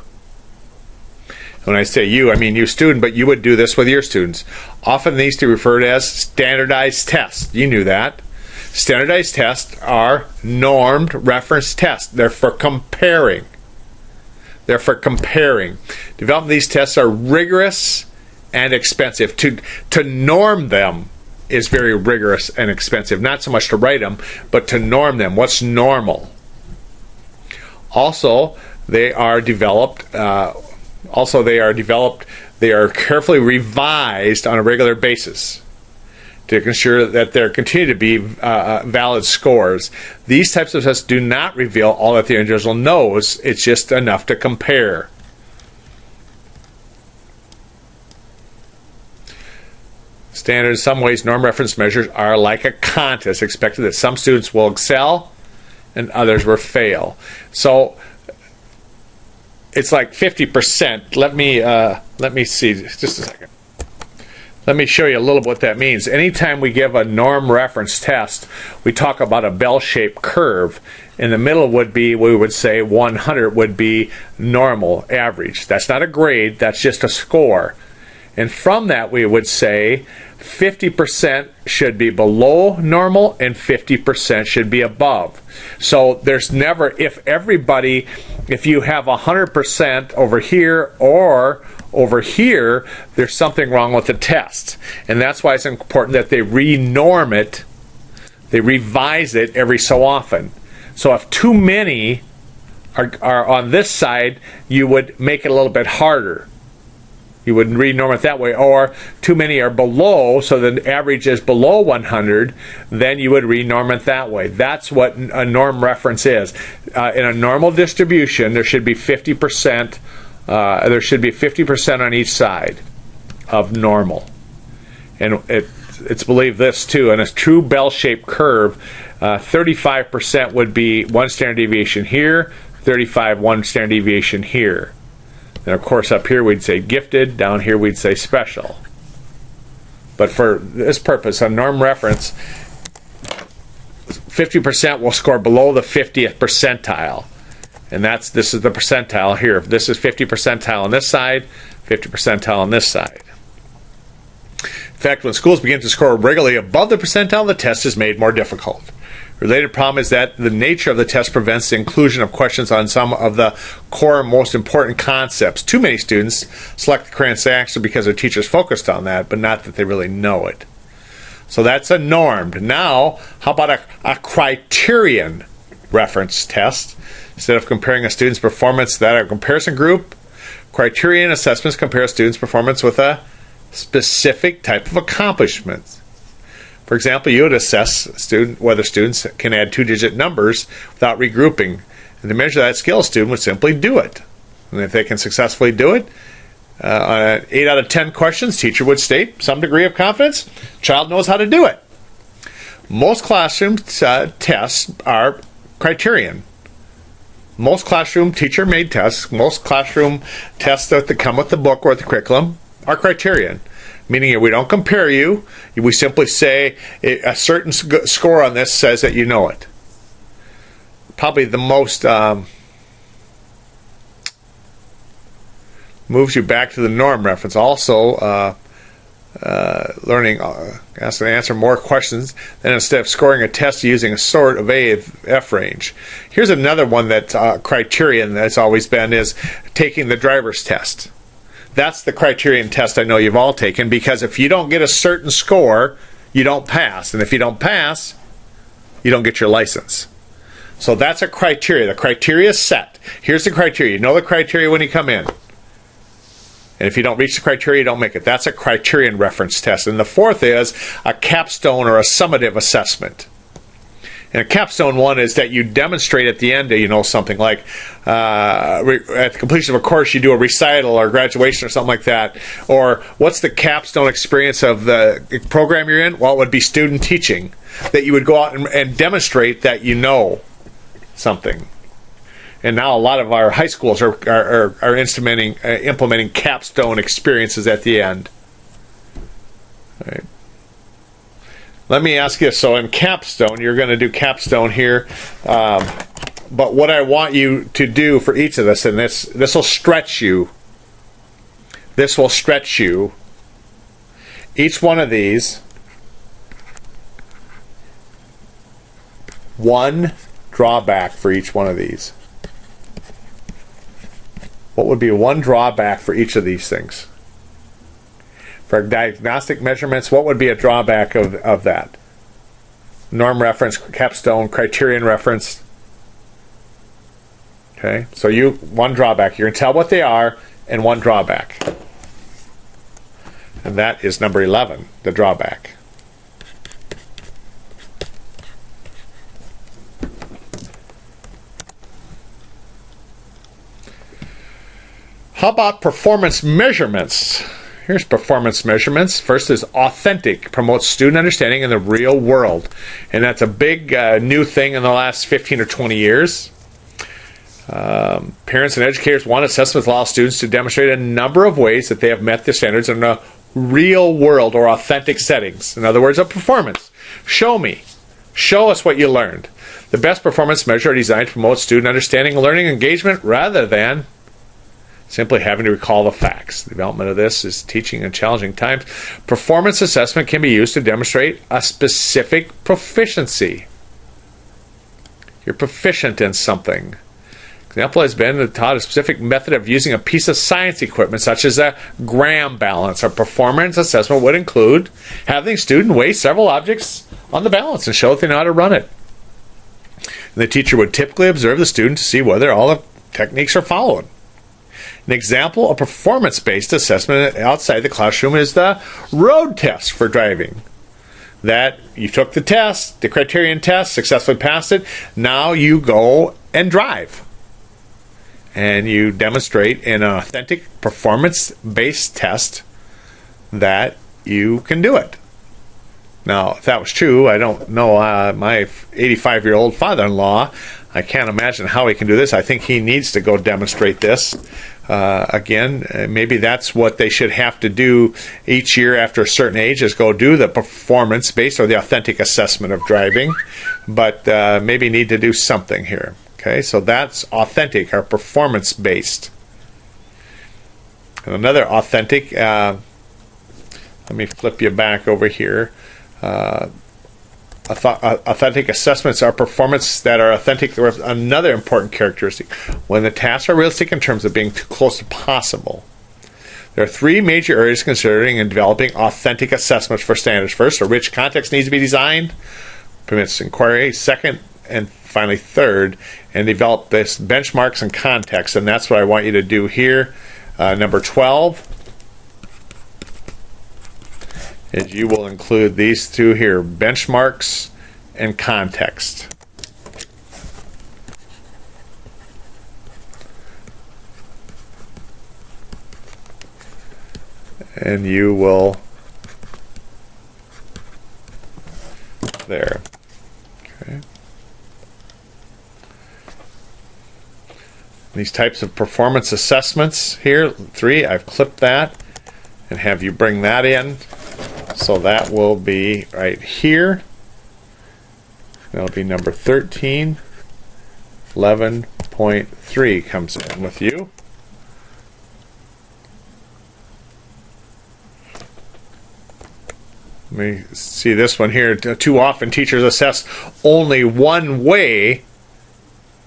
When I say you, I mean you student, but you would do this with your students. Often these are referred as standardized tests. You knew that. Standardized tests are normed reference tests. They're for comparing. They're for comparing. Developing these tests are rigorous and expensive. To norm them is very rigorous and expensive. Not so much to write them, but to norm them. What's normal? Also, they are developed. They are carefully revised on a regular basis to ensure that there continue to be valid scores. These types of tests do not reveal all that the individual knows. It's just enough to compare. Standard, in some ways, norm reference measures are like a contest, expected that some students will excel and others will fail. So it's like 50%. Let me see, just a second. Let me show you a little bit what that means. Anytime we give a norm reference test, we talk about a bell-shaped curve. In the middle would be, we would say 100 would be normal, average. That's not a grade, that's just a score. And from that we would say 50% should be below normal and 50% should be above. So there's never, if you have 100% over here or over here, there's something wrong with the test. And that's why it's important that they re-norm it, they revise it every so often. So if too many are on this side, you would make it a little bit harder. You would re-norm it that way. Or too many are below, so the average is below 100, then you would re-norm it that way. That's what a norm reference is. In a normal distribution, there should be 50%. There should be 50% on each side of normal. And it's believed this too. In a true bell-shaped curve, 35% would be one standard deviation here, 35 one standard deviation here. And of course up here we'd say gifted, down here we'd say special. But for this purpose, a norm reference, 50% will score below the 50th percentile. And this is the percentile here. This is 50 percentile on this side, 50 percentile on this side. In fact, when schools begin to score regularly above the percentile, the test is made more difficult. A related problem is that the nature of the test prevents the inclusion of questions on some of the core most important concepts. Too many students select the correct answer because their teachers focused on that, but not that they really know it. So that's a normed. Now, how about a criterion reference test? Instead of comparing a student's performance to that of a comparison group, criterion assessments compare a student's performance with a specific type of accomplishments. For example, you would assess whether students can add two-digit numbers without regrouping. And to measure that skill, a student would simply do it. And if they can successfully do it, on 8 out of 10 questions, teacher would state some degree of confidence, child knows how to do it. Most classroom tests are criterion. Most classroom teacher-made tests, most classroom tests that come with the book or with the curriculum are criterion. Meaning we don't compare you, we simply say a certain score on this says that you know it. Probably the most moves you back to the norm reference. Also, learning has to answer more questions than instead of scoring a test using a sort of A-F range. Here's another one that criterion that's always been is taking the driver's test. That's the criterion test I know you've all taken, because if you don't get a certain score, you don't pass. And if you don't pass, you don't get your license. So that's a criteria. The criteria is set. Here's the criteria. You know the criteria when you come in. And if you don't reach the criteria, you don't make it. That's a criterion reference test. And the fourth is a capstone or a summative assessment. And a capstone one is that you demonstrate at the end, something like at the completion of a course, you do a recital or graduation or something like that. Or what's the capstone experience of the program you're in? Well, it would be student teaching, that you would go out and demonstrate that you know something. And now a lot of our high schools are implementing capstone experiences at the end. All right. Let me ask you, so in capstone, you're going to do capstone here, but what I want you to do for each of this, and this will stretch you. This will stretch you. Each one of these, one drawback for each one of these. What would be one drawback for each of these things? For diagnostic measurements, what would be a drawback of that? Norm reference, capstone, criterion reference. Okay, so one drawback. You're going to tell what they are, and one drawback. And that is number 11, the drawback. How about performance measurements? Here's performance measurements. First is authentic, promotes student understanding in the real world. And that's a big new thing in the last 15 or 20 years. Parents and educators want assessments allow students to demonstrate a number of ways that they have met their standards in a real world or authentic settings. In other words, a performance. Show me. Show us what you learned. The best performance measures are designed to promote student understanding and learning engagement rather than simply having to recall the facts. The development of this is teaching in challenging times. Performance assessment can be used to demonstrate a specific proficiency. You're proficient in something. Example has been taught a specific method of using a piece of science equipment, such as a gram balance. A performance assessment would include having the student weigh several objects on the balance and show that they know how to run it. And the teacher would typically observe the student to see whether all the techniques are followed. An example of performance-based assessment outside the classroom is the road test for driving. That you took the test, the criterion test, successfully passed it. Now you go and drive. And you demonstrate in an authentic performance-based test that you can do it. Now, if that was true, I don't know my 85-year-old father-in-law. I can't imagine how he can do this. I think he needs to go demonstrate this. Again, maybe that's what they should have to do each year after a certain age, is go do the performance-based or the authentic assessment of driving. But maybe need to do something here. Okay, so that's authentic or performance-based. And another authentic, let me flip you back over here. Authentic assessments are performance that are authentic. Another important characteristic, when the tasks are realistic in terms of being too close to possible. There are three major areas considering and developing authentic assessments for standards. First, a rich context needs to be designed, permits inquiry. Second, and finally third, and develop this benchmarks and context. And that's what I want you to do here. Number 12 is you will include these two here, benchmarks and context. And you will, there. Okay. These types of performance assessments here, 3, I've clipped that and have you bring that in. So that will be right here. That'll be number 13. 11.3 comes in with you. Let me see this one here. Too often teachers assess only one way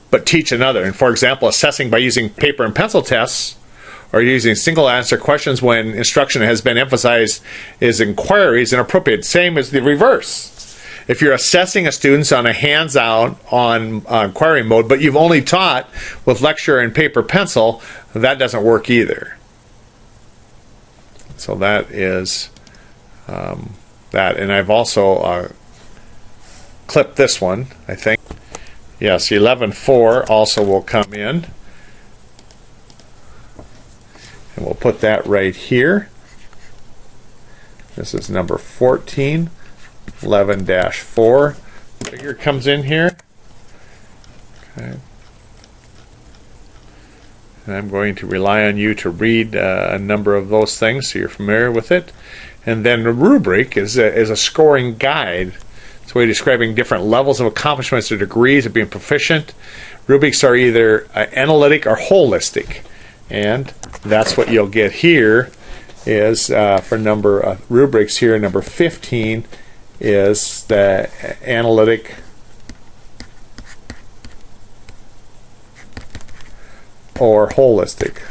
but teach another. And for example, assessing by using paper and pencil tests or using single answer questions when instruction has been emphasized is inquiry is inappropriate. Same as the reverse. If you're assessing a student on a hands-on on inquiry mode, but you've only taught with lecture and paper pencil, that doesn't work either. So that is that. And I've also clipped this one, I think. Yes, 11.4 also will come in. And we'll put that right here. This is number 14. 11-4 figure comes in here. Okay. And I'm going to rely on you to read a number of those things so you're familiar with it. And then the rubric is a scoring guide. It's a way of describing different levels of accomplishments or degrees of being proficient. Rubrics are either analytic or holistic. And that's what you'll get here is for number rubrics here, number 15 is the analytic or holistic.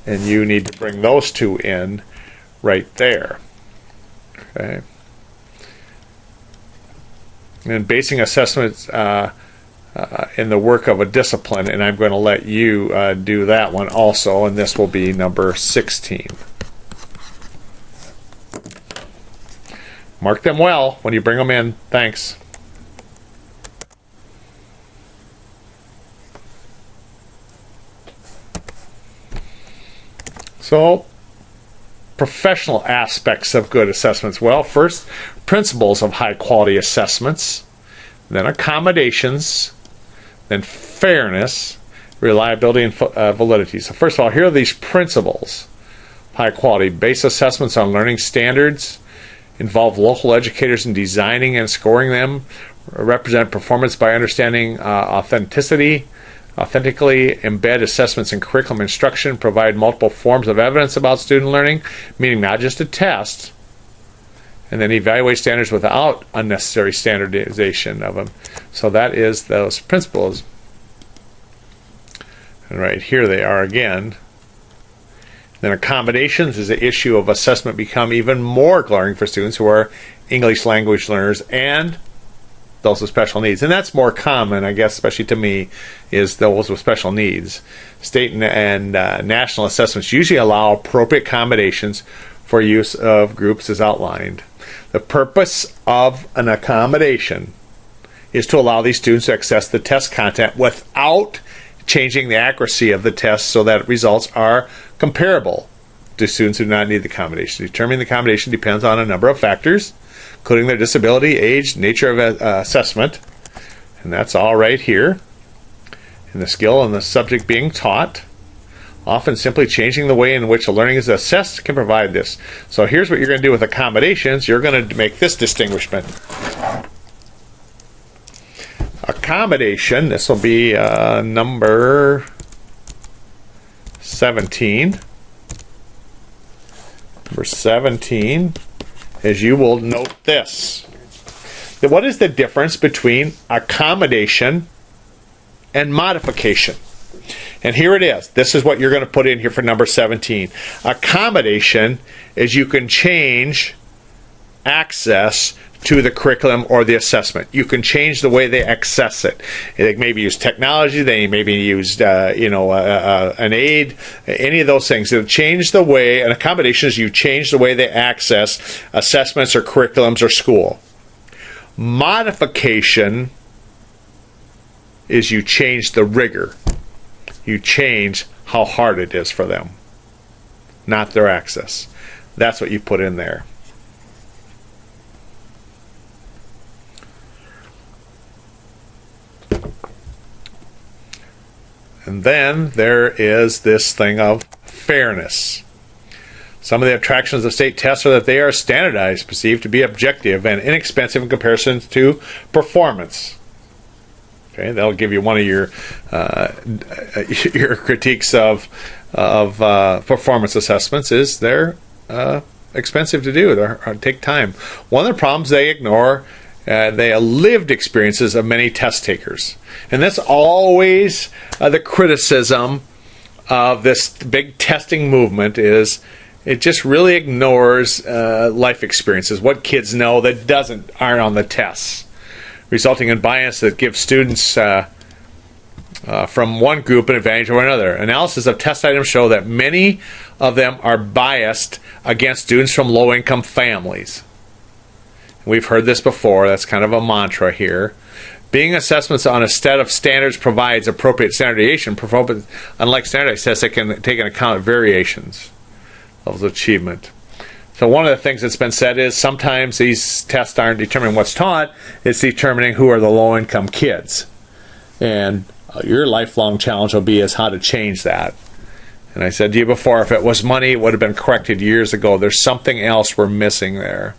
And you need to bring those two in right there. Okay. And basing assessments in the work of a discipline, and I'm going to let you do that one also, and this will be number 16. Mark them well when you bring them in. Thanks. So, professional aspects of good assessments. Well, first, principles of high quality assessments, then accommodations, then fairness, reliability, and validity. So first of all, here are these principles. High quality base assessments on learning standards involve local educators in designing and scoring them, represent performance by understanding authentically embed assessments in curriculum instruction, provide multiple forms of evidence about student learning, meaning not just a test, And then evaluate standards without unnecessary standardization of them. So that is those principles. And right here they are again. Then accommodations is the issue of assessment become even more glaring for students who are English language learners and those with special needs. And that's more common, I guess, especially to me, is those with special needs. State and national assessments usually allow appropriate accommodations for use of groups as outlined. The purpose of an accommodation is to allow these students to access the test content without changing the accuracy of the test so that results are comparable to students who do not need the accommodation. Determining the accommodation depends on a number of factors, including their disability, age, nature of assessment, and that's all right here. And the skill and the subject being taught. Often simply changing the way in which a learning is assessed can provide this. So here's what you're going to do with accommodations. You're going to make this distinguishment. Accommodation, this will be number 17. Number 17 is you will note this. What is the difference between accommodation and modification? And here it is. This is what you're going to put in here for number 17. Accommodation is you can change access to the curriculum or the assessment. You can change the way they access it. They maybe use technology. They maybe use an aid. Any of those things. It'll change the way. An accommodation is you change the way they access assessments or curriculums or school. Modification is you change the rigor. You change how hard it is for them, not their access. That's what you put in there. And then there is this thing of fairness. Some of the attractions of state tests are that they are standardized, perceived to be objective and inexpensive in comparison to performance. Okay, that'll give you one of your critiques of performance assessments is they're expensive to do. They take time. One of the problems they ignore they lived experiences of many test takers, and that's always the criticism of this big testing movement is it just really ignores life experiences, what kids know that aren't on the tests, resulting in bias that gives students from one group an advantage over another. Analysis of test items show that many of them are biased against students from low-income families. We've heard this before. That's kind of a mantra here. Being assessments on a set of standards provides appropriate standardization. Unlike standardized tests, they can take into account variations of achievement. So one of the things that's been said is sometimes these tests aren't determining what's taught, it's determining who are the low-income kids. And your lifelong challenge will be is how to change that. And I said to you before, if it was money, it would have been corrected years ago. There's something else we're missing there.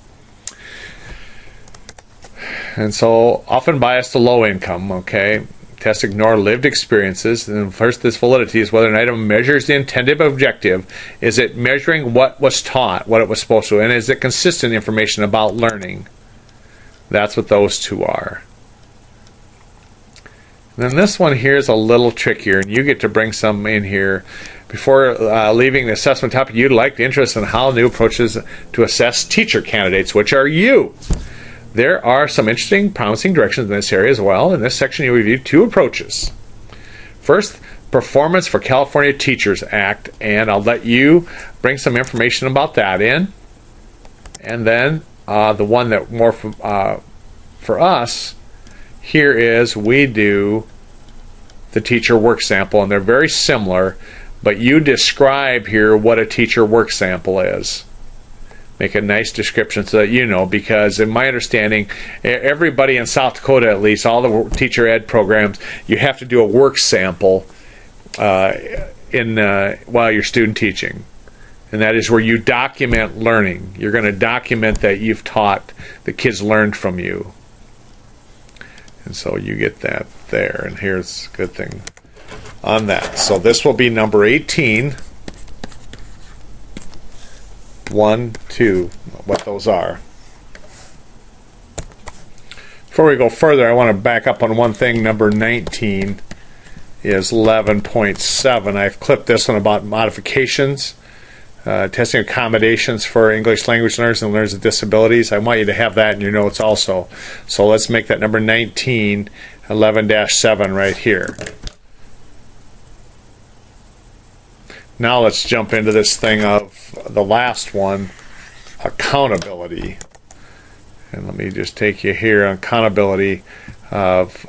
And so often biased to low income, okay? Tests ignore lived experiences. And first, this validity is whether an item measures the intended objective. Is it measuring what was taught, what it was supposed to, and is it consistent information about learning? That's what those two are. And then this one here is a little trickier, and you get to bring some in here. Before leaving the assessment topic, you'd like the interest in how new approaches to assess teacher candidates, which are you. There are some interesting, promising directions in this area as well. In this section, you review two approaches. First, Performance for California Teachers Act, and I'll let you bring some information about that in. And then the one that more for us here is we do the teacher work sample, and they're very similar, but you describe here what a teacher work sample is. Make a nice description so that you know, because in my understanding, everybody in South Dakota, at least, all the teacher ed programs, you have to do a work sample while you're student teaching. And that is where you document learning. You're going to document that you've taught, the kids learned from you. And so you get that there. And here's a good thing on that. So this will be number 18. 1, 2, what those are. Before we go further, I want to back up on one thing. Number 19 is 11.7. I've clipped this one about modifications, testing accommodations for English language learners and learners with disabilities. I want you to have that in your notes also. So let's make that number 19, 11-7 right here. Now let's jump into this thing of the last one, accountability. And let me just take you here on accountability of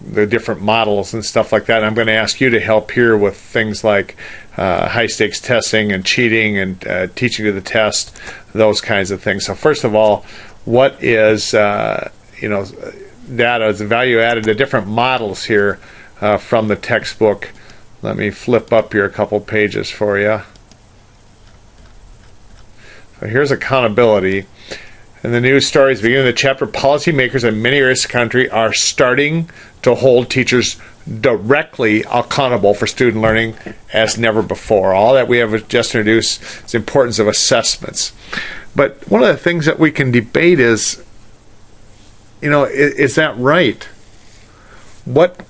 the different models and stuff like that. And I'm going to ask you to help here with things like high stakes testing and cheating and teaching to the test, those kinds of things. So first of all, what is data is value added to different models here from the textbook. Let me flip up here a couple pages for you. So here's accountability. In the news stories beginning of the chapter, policymakers in many areas of the country are starting to hold teachers directly accountable for student learning as never before. All that we have just introduced is the importance of assessments. But one of the things that we can debate is, is that right? What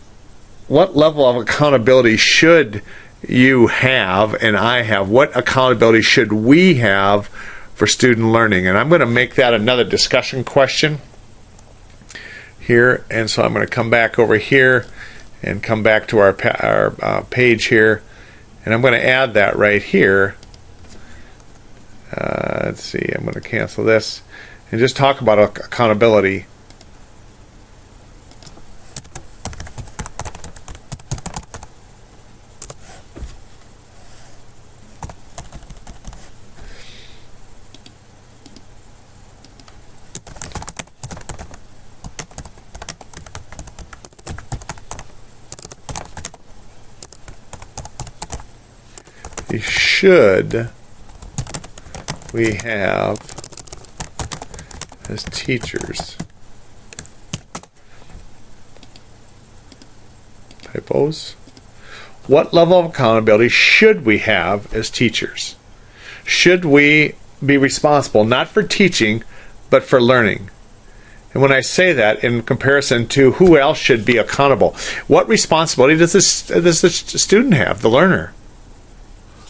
level of accountability should you have and I have? What accountability should we have for student learning? And I'm going to make that another discussion question here. And so I'm going to come back over here and come back to our page here. And I'm going to add that right here. Let's see, I'm going to cancel this and just talk about accountability. Should we have as teachers? Typos. What level of accountability should we have as teachers? Should we be responsible not for teaching but for learning? And when I say that in comparison to who else should be accountable, what responsibility does the student have, the learner?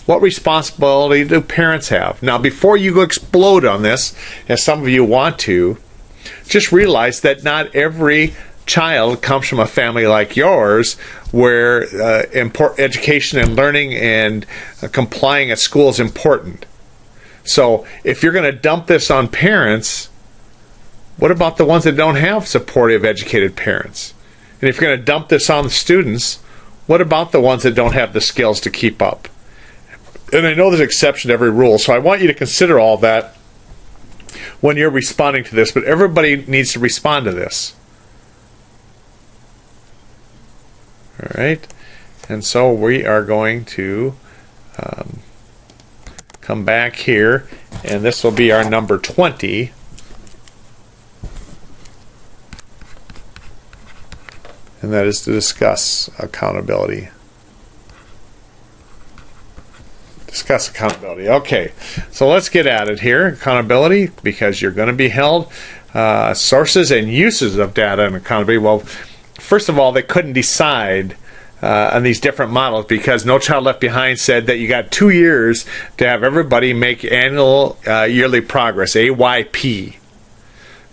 What responsibility do parents have? Now, before you explode on this, as some of you want to, just realize that not every child comes from a family like yours where education and learning and complying at school is important. So if you're going to dump this on parents, what about the ones that don't have supportive, educated parents? And if you're going to dump this on the students, what about the ones that don't have the skills to keep up? And I know there's an exception to every rule, so I want you to consider all that when you're responding to this, but everybody needs to respond to this. All right? And so we are going to come back here, and this will be our number 20. And that is to discuss accountability. Discuss accountability. Okay, so let's get at it here. Accountability, because you're going to be held. Sources and uses of data and accountability. Well, first of all, they couldn't decide on these different models because No Child Left Behind said that you got 2 years to have everybody make annual yearly progress, AYP.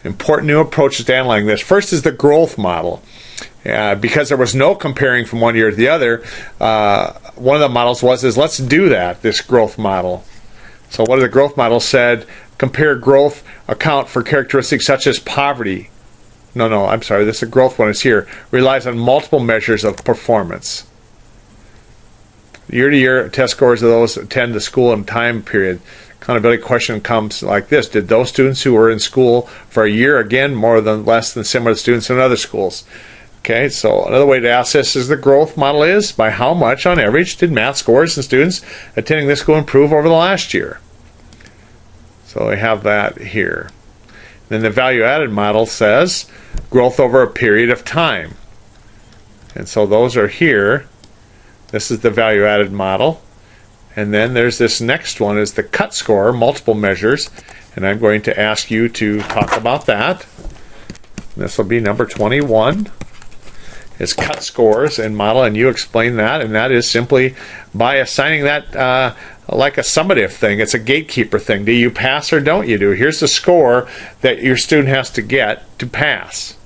Important new approaches to analyzing this. First is the growth model. Because there was no comparing from one year to the other, one of the models is let's do that, this growth model. So what the growth model said, compare growth, account for characteristics such as poverty. No, I'm sorry, this growth one is here. Relies on multiple measures of performance. Year-to-year test scores of those attend the school and time period. Accountability question comes like this. Did those students who were in school for a year, again, more than less than similar students in other schools? Okay, so another way to ask this is the growth model is by how much on average did math scores and students attending this school improve over the last year? So we have that here. Then the value added model says growth over a period of time. And so those are here. This is the value added model. And then there's this next one is the cut score, multiple measures. And I'm going to ask you to talk about that. This will be number 21. Is cut scores and model, and you explain that. And that is simply by assigning that like a summative thing. It's a gatekeeper thing. Do you pass or don't you do? Here's the score that your student has to get to pass.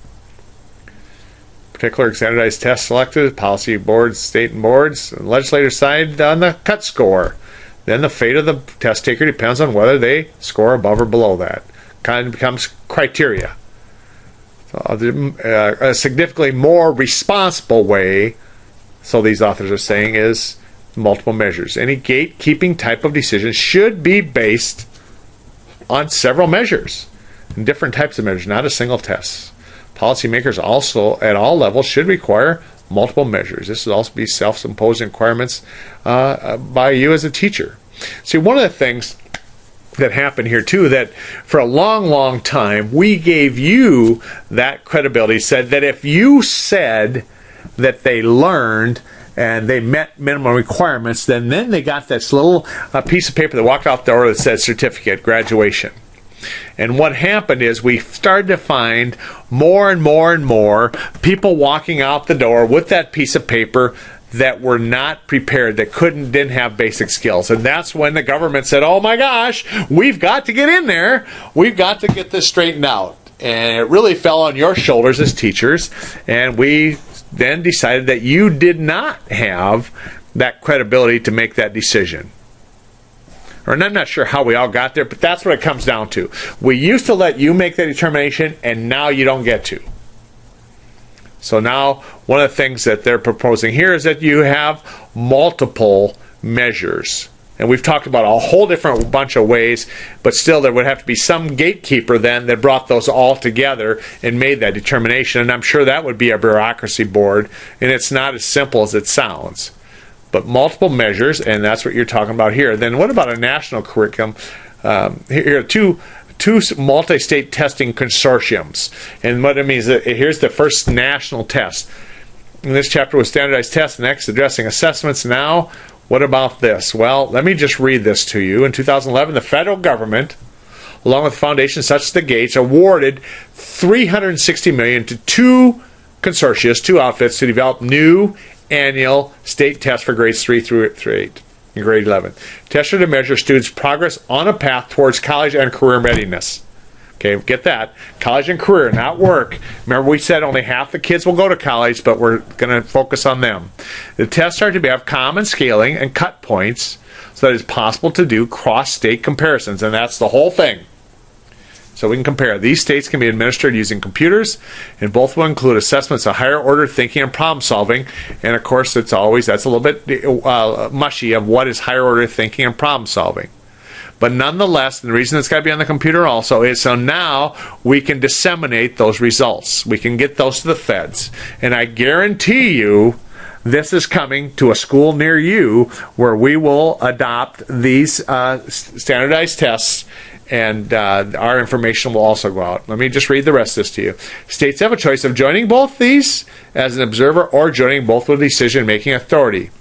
Particular standardized test selected, policy boards, state and boards, and legislators side on the cut score. Then the fate of the test taker depends on whether they score above or below that. Kind of becomes criteria. So, a significantly more responsible way, so these authors are saying, is multiple measures. Any gatekeeping type of decision should be based on several measures, and different types of measures, not a single test. Policymakers also, at all levels, should require multiple measures. This would also be self-imposed requirements by you as a teacher. See, one of the things that happened here, too, that for a long, long time, we gave you that credibility, said that if you said that they learned and they met minimum requirements, then they got this little piece of paper that walked out the door that said certificate, graduation. And what happened is we started to find more and more and more people walking out the door with that piece of paper that were not prepared, that didn't have basic skills. And that's when the government said, oh my gosh, we've got to get in there. We've got to get this straightened out. And it really fell on your shoulders as teachers. And we then decided that you did not have that credibility to make that decision. And I'm not sure how we all got there, but that's what it comes down to. We used to let you make that determination, and now you don't get to. So now, one of the things that they're proposing here is that you have multiple measures. And we've talked about a whole different bunch of ways, but still there would have to be some gatekeeper then that brought those all together and made that determination. And I'm sure that would be a bureaucracy board, and it's not as simple as it sounds. But multiple measures, and that's what you're talking about here. Then what about a national curriculum? Here are two multi-state testing consortiums. And what it means, here's the first national test. In this chapter was standardized tests, next addressing assessments. Now, what about this? Well, let me just read this to you. In 2011, the federal government, along with foundations such as the Gates, awarded $360 million to two consortia, two outfits, to develop new annual state tests for grades 3 through 8 in grade 11. Tests are to measure students' progress on a path towards college and career readiness. Okay, get that. College and career, not work. Remember, we said only half the kids will go to college, but we're going to focus on them. The tests are to have common scaling and cut points so that it's possible to do cross-state comparisons, and that's the whole thing. So we can compare. These states can be administered using computers, and both will include assessments of higher order thinking and problem solving. And of course, that's a little bit mushy of what is higher order thinking and problem solving. But nonetheless, the reason it's got to be on the computer also is so now we can disseminate those results. We can get those to the feds. And I guarantee you, this is coming to a school near you where we will adopt these standardized tests, and our information will also go out. Let me just read the rest of this to you. States have a choice of joining both these as an observer or joining both with decision-making authority.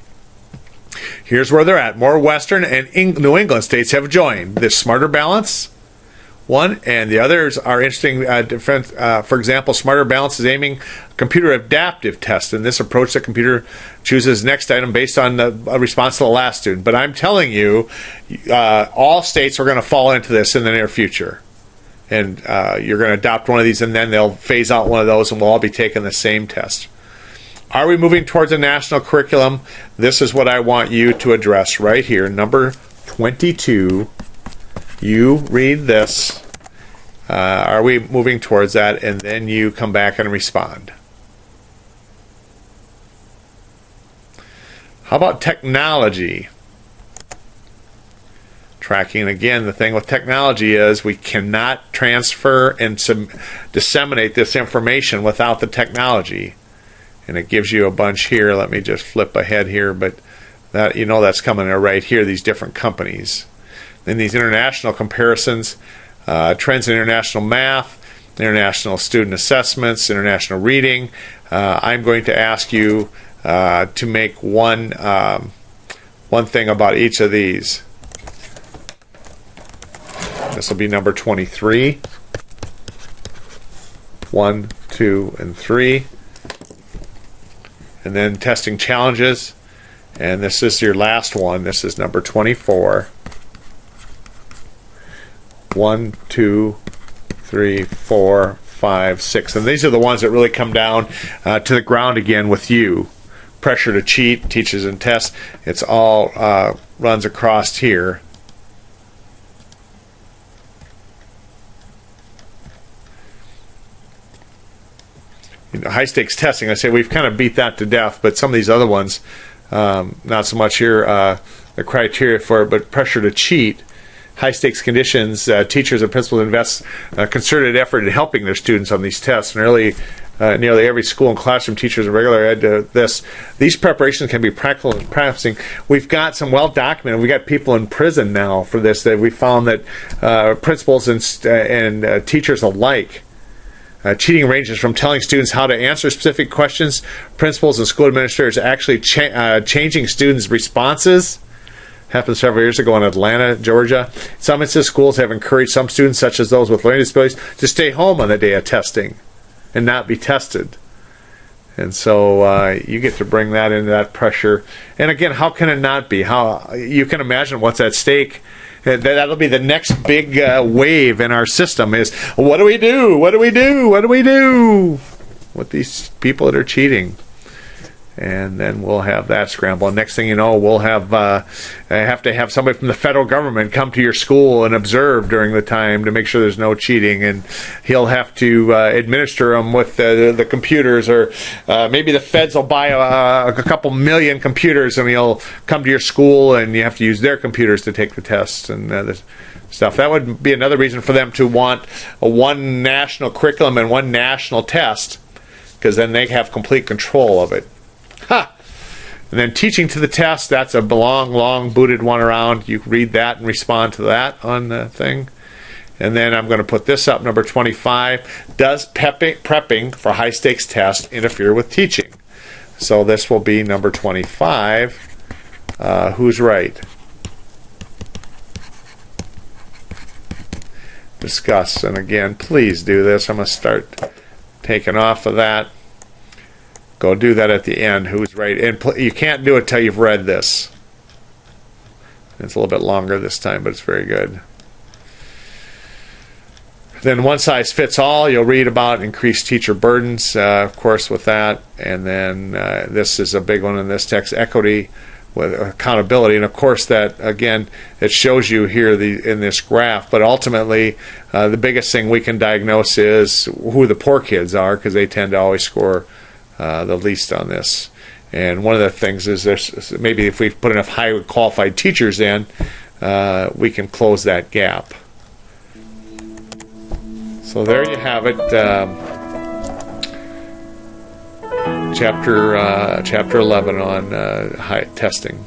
Here's where they're at. More Western and New England states have joined. This Smarter Balance one, and the others are interesting. For example, Smarter Balance is aiming computer adaptive test. In this approach, the computer chooses next item based on the response to the last student. But I'm telling you, all states are going to fall into this in the near future. And you're going to adopt one of these, and then they'll phase out one of those, and we'll all be taking the same test. Are we moving towards a national curriculum? This is what I want you to address right here. Number 22. You read this. Are we moving towards that? And then you come back and respond. How about technology? Tracking. Again, the thing with technology is we cannot transfer and disseminate this information without the technology. And it gives you a bunch here. Let me just flip ahead here, but that that's coming right here, these different companies. Then these international comparisons, trends in international math, international student assessments, international reading. I'm going to ask you to make one one thing about each of these. This will be number 23. 1, 2, and 3. And then testing challenges. And this is your last one. This is number 24. 1, 2, 3, 4, 5, 6. And these are the ones that really come down to the ground again with you. Pressure to cheat, teaches and tests. It's all runs across here. High stakes testing, I say we've kind of beat that to death, but some of these other ones, not so much here, the criteria for it, but pressure to cheat, high stakes conditions, teachers and principals invest concerted effort in helping their students on these tests. And nearly every school and classroom teachers and regular ed to this. These preparations can be practical and practicing. We've got some well documented. We've got people in prison now for this, that we found that principals and teachers alike, cheating ranges from telling students how to answer specific questions, principals and school administrators actually changing students' responses. Happened several years ago in Atlanta, Georgia. In some instances, schools have encouraged some students, such as those with learning disabilities, to stay home on the day of testing and not be tested. And so you get to bring that into that pressure. And again, how can it not be? How you can imagine what's at stake. That'll be the next big wave in our system is, what do we do? What do we do? What do we do with these people that are cheating? And then we'll have that scramble. And next thing you know, we'll have to have somebody from the federal government come to your school and observe during the time to make sure there's no cheating. And he'll have to administer them with the computers, or maybe the feds will buy a couple million computers, and he'll come to your school, and you have to use their computers to take the tests and the stuff. That would be another reason for them to want one national curriculum and one national test, because then they have complete control of it. Ha! And then teaching to the test, that's a long booted one around. You read that and respond to that on the thing. And then I'm going to put this up, number 25. Does prepping for high stakes tests interfere with teaching? So this will be number 25. Who's right? Discuss. And again, please do this. I'm going to start taking off of that. Go do that at the end. Who's right? And you can't do it till you've read this. It's a little bit longer this time, but it's very good. Then one size fits all. You'll read about increased teacher burdens, of course, with that. And then this is a big one in this text: equity with accountability. And of course, that again, it shows you here in this graph. But ultimately, the biggest thing we can diagnose is who the poor kids are, because they tend to always score the least on this. And one of the things is there's maybe if we put enough highly qualified teachers in, we can close that gap. So there you have it. Chapter 11 on high testing.